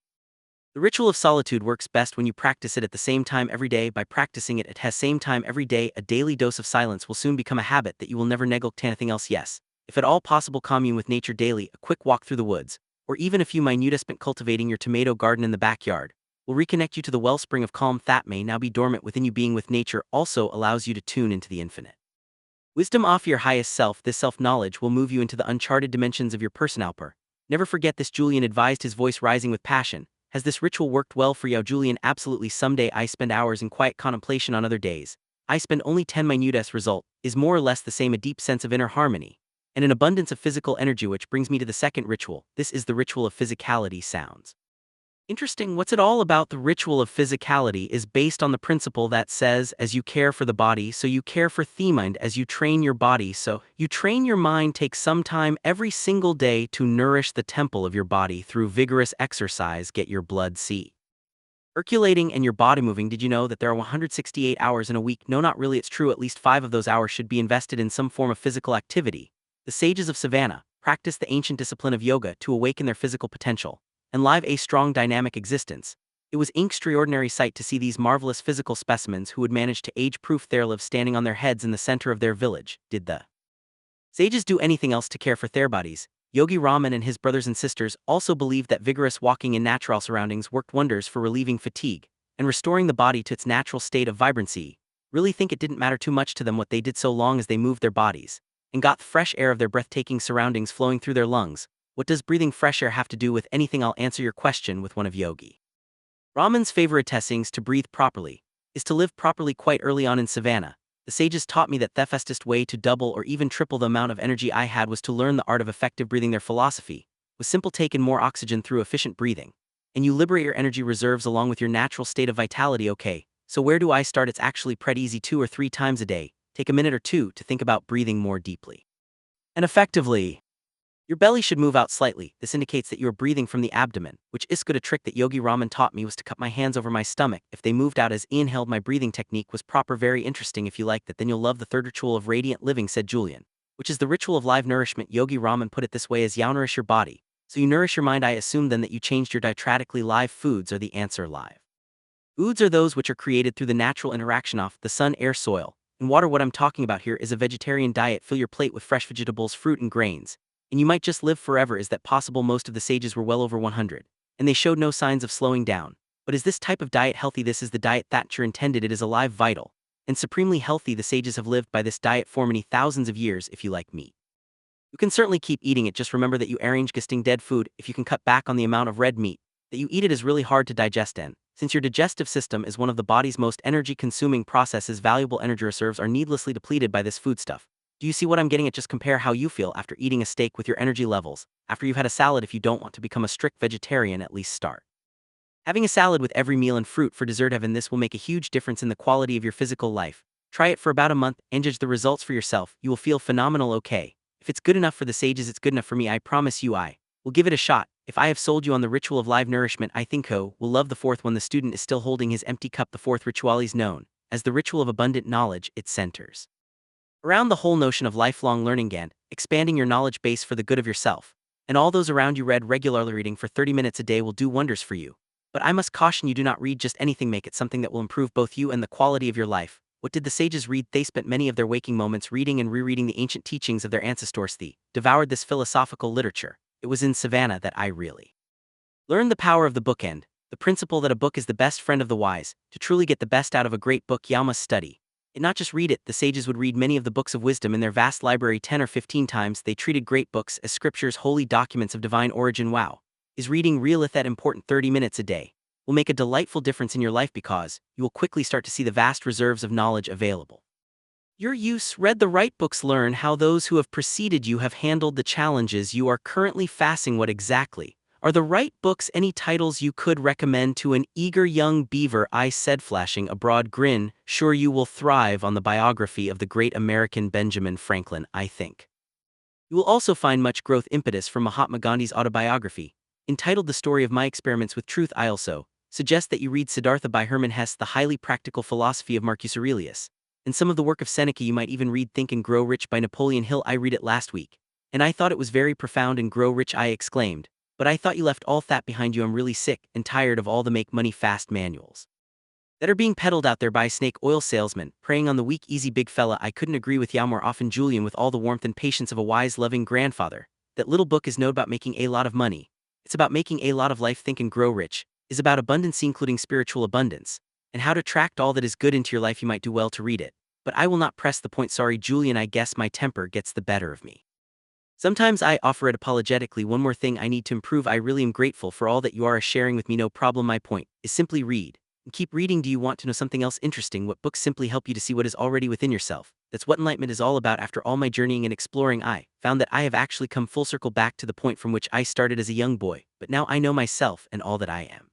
The ritual of solitude works best when you practice it at the same time every day. By practicing it at the same time every day, a daily dose of silence will soon become a habit that you will never neglect. Anything else? Yes. If at all possible, commune with nature daily. A quick walk through the woods, or even a few minutes spent cultivating your tomato garden in the backyard, will reconnect you to the wellspring of calm that may now be dormant within you. Being with nature also allows you to tune into the infinite wisdom of your highest self. This self-knowledge will move you into the uncharted dimensions of your personality. Never forget this, Julian advised, his voice rising with passion. Has this ritual worked well for you, Julian? Absolutely. Someday I spend hours in quiet contemplation. On other days, I spend only 10 minutes. Result is more or less the same, a deep sense of inner harmony and an abundance of physical energy, which brings me to the second ritual. This is the ritual of physicality. Sounds interesting. What's it all about? The ritual of physicality is based on the principle that says, as you care for the body, so you care for the mind. As you train your body, so you train your mind. Take some time every single day to nourish the temple of your body through vigorous exercise. Get your blood circulating and your body moving. Did you know that there are 168 hours in a week? No, not really. It's true. At least 5 of those hours should be invested in some form of physical activity. The sages of Savannah practiced the ancient discipline of yoga to awaken their physical potential and live a strong dynamic existence. It was an extraordinary sight to see these marvelous physical specimens who would manage to age-proof their lives standing on their heads in the center of their village. Did the sages do anything else to care for their bodies? Yogi Raman and his brothers and sisters also believed that vigorous walking in natural surroundings worked wonders for relieving fatigue and restoring the body to its natural state of vibrancy. Really think it didn't matter too much to them what they did so long as they moved their bodies and got the fresh air of their breathtaking surroundings flowing through their lungs. What does breathing fresh air have to do with anything? I'll answer your question with one of Yogi Raman's favorite teachings. To breathe properly is to live properly. Quite early on in Savannah, the sages taught me that the fastest way to double or even triple the amount of energy I had was to learn the art of effective breathing. Their philosophy was simple: take in more oxygen through efficient breathing, and you liberate your energy reserves along with your natural state of vitality. Okay, so where do I start? It's actually pretty easy. 2 or 3 times a day, take a minute or two to think about breathing more deeply and effectively. Your belly should move out slightly. This indicates that you are breathing from the abdomen, which is good. A trick that Yogi Raman taught me was to cup my hands over my stomach if they moved out as inhaled. My breathing technique was proper. Very interesting. If you like that, then you'll love the third ritual of radiant living, said Julian, which is the ritual of live nourishment. Yogi Raman put it this way: as you nourish your body, so you nourish your mind. I assume then that you changed your diet. Traditionally, live foods are the answer. Live foods are those which are created through the natural interaction of the sun, air, soil, and water. What I'm talking about here is a vegetarian diet. Fill your plate with fresh vegetables, fruit, and grains, and you might just live forever. Is that possible? Most of the sages were well over 100, and they showed no signs of slowing down. But is this type of diet healthy? This is the diet Thatcher intended. It is alive, vital, and supremely healthy. The sages have lived by this diet for many thousands of years. If you like meat, you can certainly keep eating it. Just remember that you arrange gesting dead food. If you can cut back on the amount of red meat that you eat, it is really hard to digest, and since your digestive system is one of the body's most energy-consuming processes, valuable energy reserves are needlessly depleted by this foodstuff. Do you see what I'm getting at? Just compare how you feel after eating a steak with your energy levels after you've had a salad. If you don't want to become a strict vegetarian, at least start having a salad with every meal and fruit for dessert. Evan, this will make a huge difference in the quality of your physical life. Try it for about a month and judge the results for yourself. You will feel phenomenal. Okay, if it's good enough for the sages, it's good enough for me. I promise you I will give it a shot. If I have sold you on the ritual of live nourishment, I think will love the fourth one. The student is still holding his empty cup. The fourth ritual is known as the ritual of abundant knowledge. It centers around the whole notion of lifelong learning and expanding your knowledge base for the good of yourself and all those around you. Read regularly. Reading for 30 minutes a day will do wonders for you. But I must caution you, do not read just anything. Make it something that will improve both you and the quality of your life. What did the sages read? They spent many of their waking moments reading and rereading the ancient teachings of their ancestors. They devoured this philosophical literature. It was in Savannah that I really learned the power of the book and the principle that a book is the best friend of the wise. To truly get the best out of a great book, you must study it, not just read it. The sages would read many of the books of wisdom in their vast library 10 or 15 times. They treated great books as scriptures, holy documents of divine origin. Wow, is reading real? If that important, 30 minutes a day will make a delightful difference in your life because you will quickly start to see the vast reserves of knowledge available. Your use read the right books. Learn how those who have preceded you have handled the challenges you are currently facing. What exactly are the right books? Any titles you could recommend to an eager young beaver? I said, flashing a broad grin. Sure, you will thrive on the biography of the great American Benjamin Franklin, I think. You will also find much growth impetus from Mahatma Gandhi's autobiography, entitled The Story of My Experiments with Truth. I also suggest that you read Siddhartha by Hermann Hesse, the highly practical philosophy of Marcus Aurelius, and some of the work of Seneca. You might even read Think and Grow Rich by Napoleon Hill. I read it last week, and I thought it was very profound. And grow rich, I exclaimed, but I thought you left all that behind you. I'm really sick and tired of all the make money fast manuals that are being peddled out there by snake oil salesmen, preying on the weak, easy big fella. I couldn't agree with you more often, Julian, with all the warmth and patience of a wise, loving grandfather. That little book is not about making a lot of money. It's about making a lot of life. Think and Grow Rich is about abundance, including spiritual abundance, and how to attract all that is good into your life. You might do well to read it, but I will not press the point. Sorry, Julian, I guess my temper gets the better of me. Sometimes I offer it apologetically. One more thing I need to improve. I really am grateful for all that you are sharing with me. No problem. My point is simply read and keep reading. Do you want to know something else interesting? What books simply help you to see what is already within yourself? That's what enlightenment is all about. After all my journeying and exploring, I found that I have actually come full circle back to the point from which I started as a young boy, but now I know myself and all that I am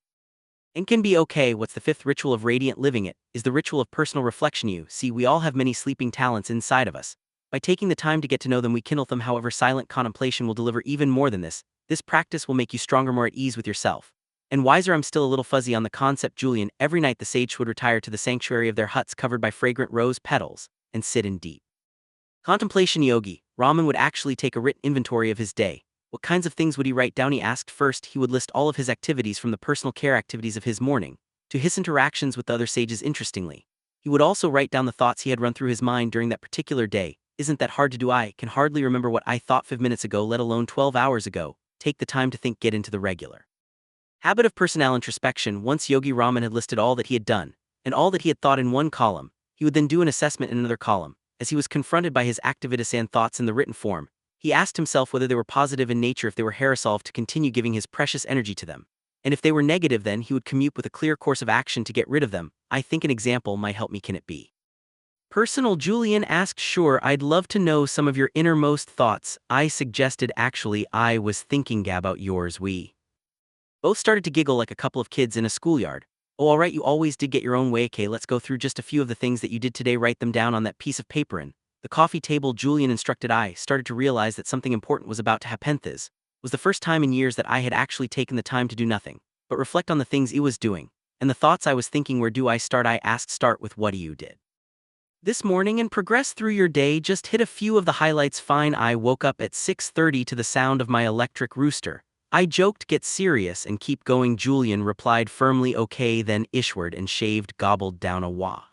and can be. Okay, what's the fifth ritual of radiant living? It is the ritual of personal reflection. You see, we all have many sleeping talents inside of us. By taking the time to get to know them, we kindle them. However, silent contemplation will deliver even more than this. This practice will make you stronger, more at ease with yourself, and wiser. I'm still a little fuzzy on the concept, Julian. Every night the sage would retire to the sanctuary of their huts covered by fragrant rose petals and sit in deep contemplation. Yogi Raman would actually take a written inventory of his day. What kinds of things would he write down? He asked. First, he would list all of his activities, from the personal care activities of his morning to his interactions with the other sages. Interestingly, he would also write down the thoughts he had run through his mind during that particular day. Isn't that hard to do? I can hardly remember what I thought 5 minutes ago, let alone 12 hours ago. Take the time to think. Get into the regular habit of personal introspection. Once Yogi Raman had listed all that he had done and all that he had thought in one column, he would then do an assessment in another column. As he was confronted by his activities and thoughts in the written form, he asked himself whether they were positive in nature, if they were resolved to continue giving his precious energy to them, and if they were negative, then he would commute with a clear course of action to get rid of them. I think an example might help me. Can it be personal? Julian asked. Sure, I'd love to know some of your innermost thoughts. I suggested. Actually, I was thinking about yours. We both started to giggle like a couple of kids in a schoolyard. Oh, all right, you always did get your own way. Okay, let's go through just a few of the things that you did today. Write them down on that piece of paper. In the coffee table, Julian instructed. I started to realize that something important was about to happen. This was the first time in years that I had actually taken the time to do nothing but reflect on the things I was doing and the thoughts I was thinking. Where do I start? I asked. Start with what you did this morning and progress through your day. Just hit a few of the highlights. Fine. I woke up at 6:30 to the sound of my electric rooster. I joked. Get serious and keep going, Julian replied firmly. Okay, then. Ishward and shaved, gobbled down a wah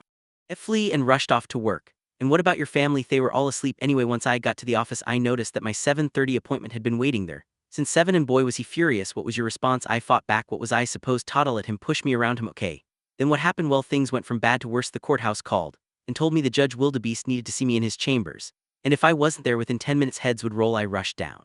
flea and rushed off to work. And what about your family? They were all asleep anyway. Once I got to the office, I noticed that my 7:30 appointment had been waiting there since 7, and boy was he furious. What was your response? I fought back. What was I supposed to let him push me around him? Okay. Then what happened? Well, things went from bad to worse. The courthouse called and told me the Judge Wildebeest needed to see me in his chambers, and if I wasn't there within 10 minutes, heads would roll. I rushed down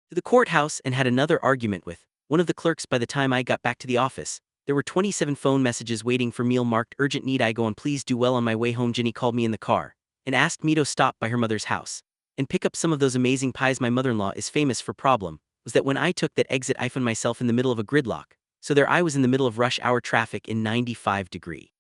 to the courthouse and had another argument with one of the clerks. By the time I got back to the office, there were 27 phone messages waiting for me marked urgent. Need I go on? Please do. Well, on my way home, Jenny called me in the car and asked me to stop by her mother's house and pick up some of those amazing pies. My mother-in-law is famous for. Problem was that when I took that exit, I found myself in the middle of a gridlock. So there I was in the middle of rush hour traffic in 95-degree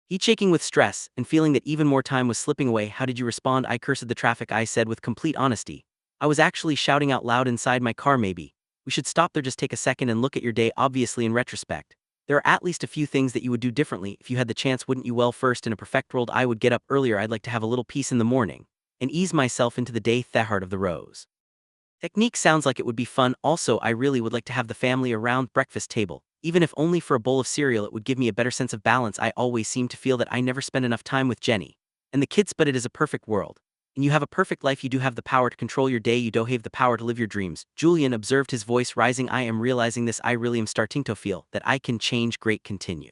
heat, shaking with stress and feeling that even more time was slipping away. How did you respond? I cursed the traffic. I said with complete honesty. I was actually shouting out loud inside my car. Maybe we should stop there. Just take a second and look at your day. Obviously, in retrospect, there are at least a few things that you would do differently if you had the chance, wouldn't you? Well, first, in a perfect world, I would get up earlier. I'd like to have a little peace in the morning and ease myself into the day. The heart of the rose technique sounds like it would be fun. Also, I really would like to have the family around breakfast table, even if only for a bowl of cereal. It would give me a better sense of balance. I always seem to feel that I never spend enough time with Jenny and the kids, but it is a perfect world. And you have a perfect life. You do have the power to control your day. You do have the power to live your dreams. Julian observed, his voice rising. I am realizing this. I really am starting to feel that I can change. Great. Continue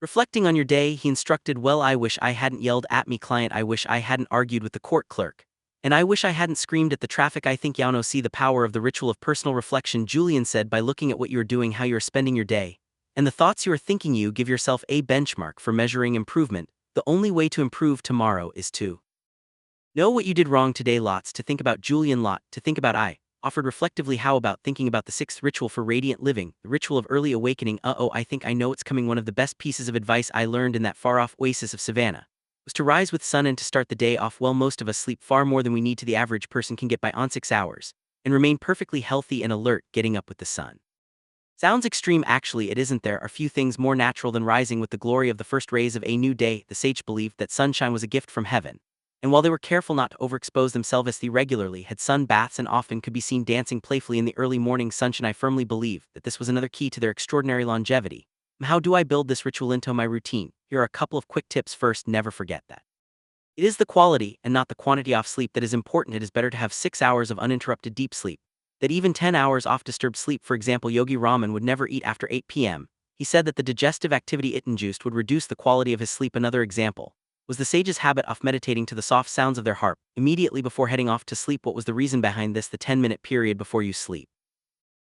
reflecting on your day, he instructed. Well, I wish I hadn't yelled at me client. I wish I hadn't argued with the court clerk. And I wish I hadn't screamed at the traffic. I think Yano see the power of the ritual of personal reflection, Julian said. By looking at what you are doing, how you are spending your day, and the thoughts you are thinking, you give yourself a benchmark for measuring improvement. The only way to improve tomorrow is to know what you did wrong today. Lots to think about. Julian. Lot to think about. I offered reflectively. How about thinking about the sixth ritual for radiant living, the ritual of early awakening? I think I know it's coming. One of the best pieces of advice I learned in that far-off oasis of Savannah was to rise with sun and to start the day off well. Most of us sleep far more than we need to. The average person can get by on 6 hours and remain perfectly healthy and alert getting up with the sun. Sounds extreme. Actually it isn't. There are few things more natural than rising with the glory of the first rays of a new day. The sage believed that sunshine was a gift from heaven, and while they were careful not to overexpose themselves, they regularly had sun baths and often could be seen dancing playfully in the early morning sunshine. I firmly believe that this was another key to their extraordinary longevity. How do I build this ritual into my routine? Here are a couple of quick tips. First, never forget that it is the quality and not the quantity of sleep that is important. It is better to have 6 hours of uninterrupted deep sleep than even 10 hours off disturbed sleep. For example, Yogi Raman would never eat after 8 p.m. He said that the digestive activity it induced would reduce the quality of his sleep. Another example was the sage's habit of meditating to the soft sounds of their harp immediately before heading off to sleep. What was the reason behind this? The 10-minute period before you sleep.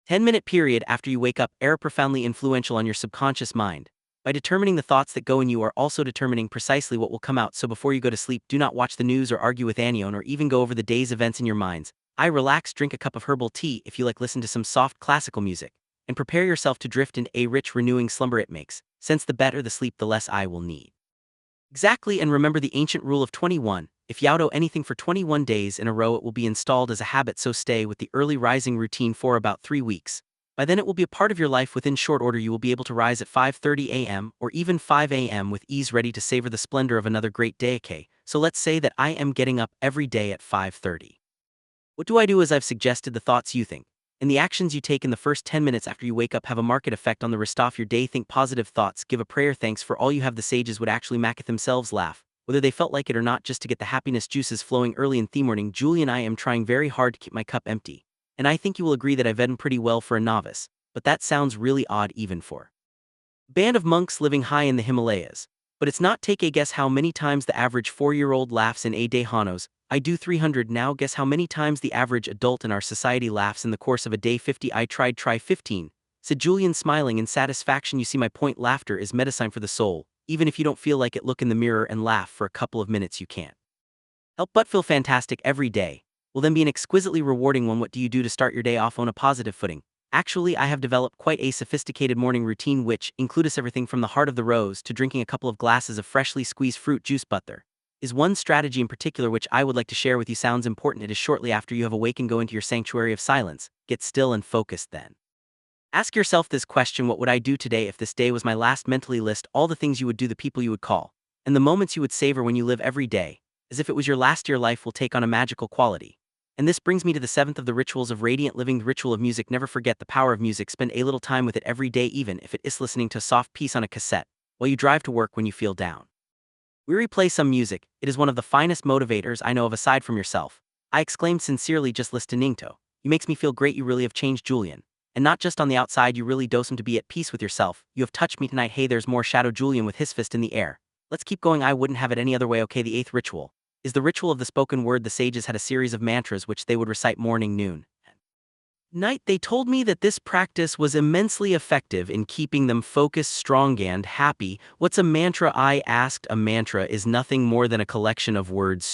10-minute period after you wake up are profoundly influential on your subconscious mind. By determining the thoughts that go in, you are also determining precisely what will come out. So before you go to sleep, do not watch the news or argue with anyone or even go over the day's events in your minds. Relax, drink a cup of herbal tea if you like, listen to some soft classical music, and prepare yourself to drift into a rich, renewing slumber. It makes sense. The better the sleep, the less I will need. Exactly, and remember the ancient rule of 21. If you do anything for 21 days in a row, it will be installed as a habit. So stay with the early rising routine for about 3 weeks. By then it will be a part of your life. Within short order you will be able to rise at 5:30 a.m. or even 5 a.m. with ease, ready to savor the splendor of another great day. Okay, so let's say that I am getting up every day at 5:30. What do I do? As I've suggested, the thoughts you think and the actions you take in the first 10 minutes after you wake up have a marked effect on the rest of your day. Think positive thoughts, give a prayer, thanks for all you have. The sages would actually make themselves laugh, whether they felt like it or not, just to get the happiness juices flowing early in the morning. Julian, I am trying very hard to keep my cup empty, and I think you will agree that I've done pretty well for a novice, but that sounds really odd even for a band of monks living high in the Himalayas. But it's not. Take a guess how many times the average 4-year-old laughs in a day. Hanos, I do 300. Now guess how many times the average adult in our society laughs in the course of a day. 50. I tried. Try 15, said Julian, smiling in satisfaction. You see my point. Laughter is medicine for the soul. Even if you don't feel like it, look in the mirror and laugh for a couple of minutes. You can't help but feel fantastic every day. Will then be an exquisitely rewarding one. What do you do to start your day off on a positive footing? Actually, I have developed quite a sophisticated morning routine which includes everything from the heart of the rose to drinking a couple of glasses of freshly squeezed fruit juice. But there is one strategy in particular which I would like to share with you. Sounds important. It is shortly after you have awakened, go into your sanctuary of silence, get still and focused. Then ask yourself this question: what would I do today if this day was my last? Mentally list all the things you would do, the people you would call, and the moments you would savor when you live every day as if it was your last. Your life will take on a magical quality. And this brings me to the 7th of the rituals of radiant living, the ritual of music. Never forget the power of music. Spend a little time with it every day, even if it is listening to a soft piece on a cassette while you drive to work. When you feel down, weary, play some music. It is one of the finest motivators I know of aside from yourself. I exclaimed sincerely just listening to you makes me feel great. You really have changed, Julian. And not just on the outside, you really do seem to be at peace with yourself. You have touched me tonight. Hey, there's more, shadow Julian with his fist in the air. Let's keep going. I wouldn't have it any other way. Okay, the 8th ritual is the ritual of the spoken word. The sages had a series of mantras which they would recite morning, noon, and night. They told me that this practice was immensely effective in keeping them focused, strong, and happy. What's a mantra? I asked. A mantra is nothing more than a collection of words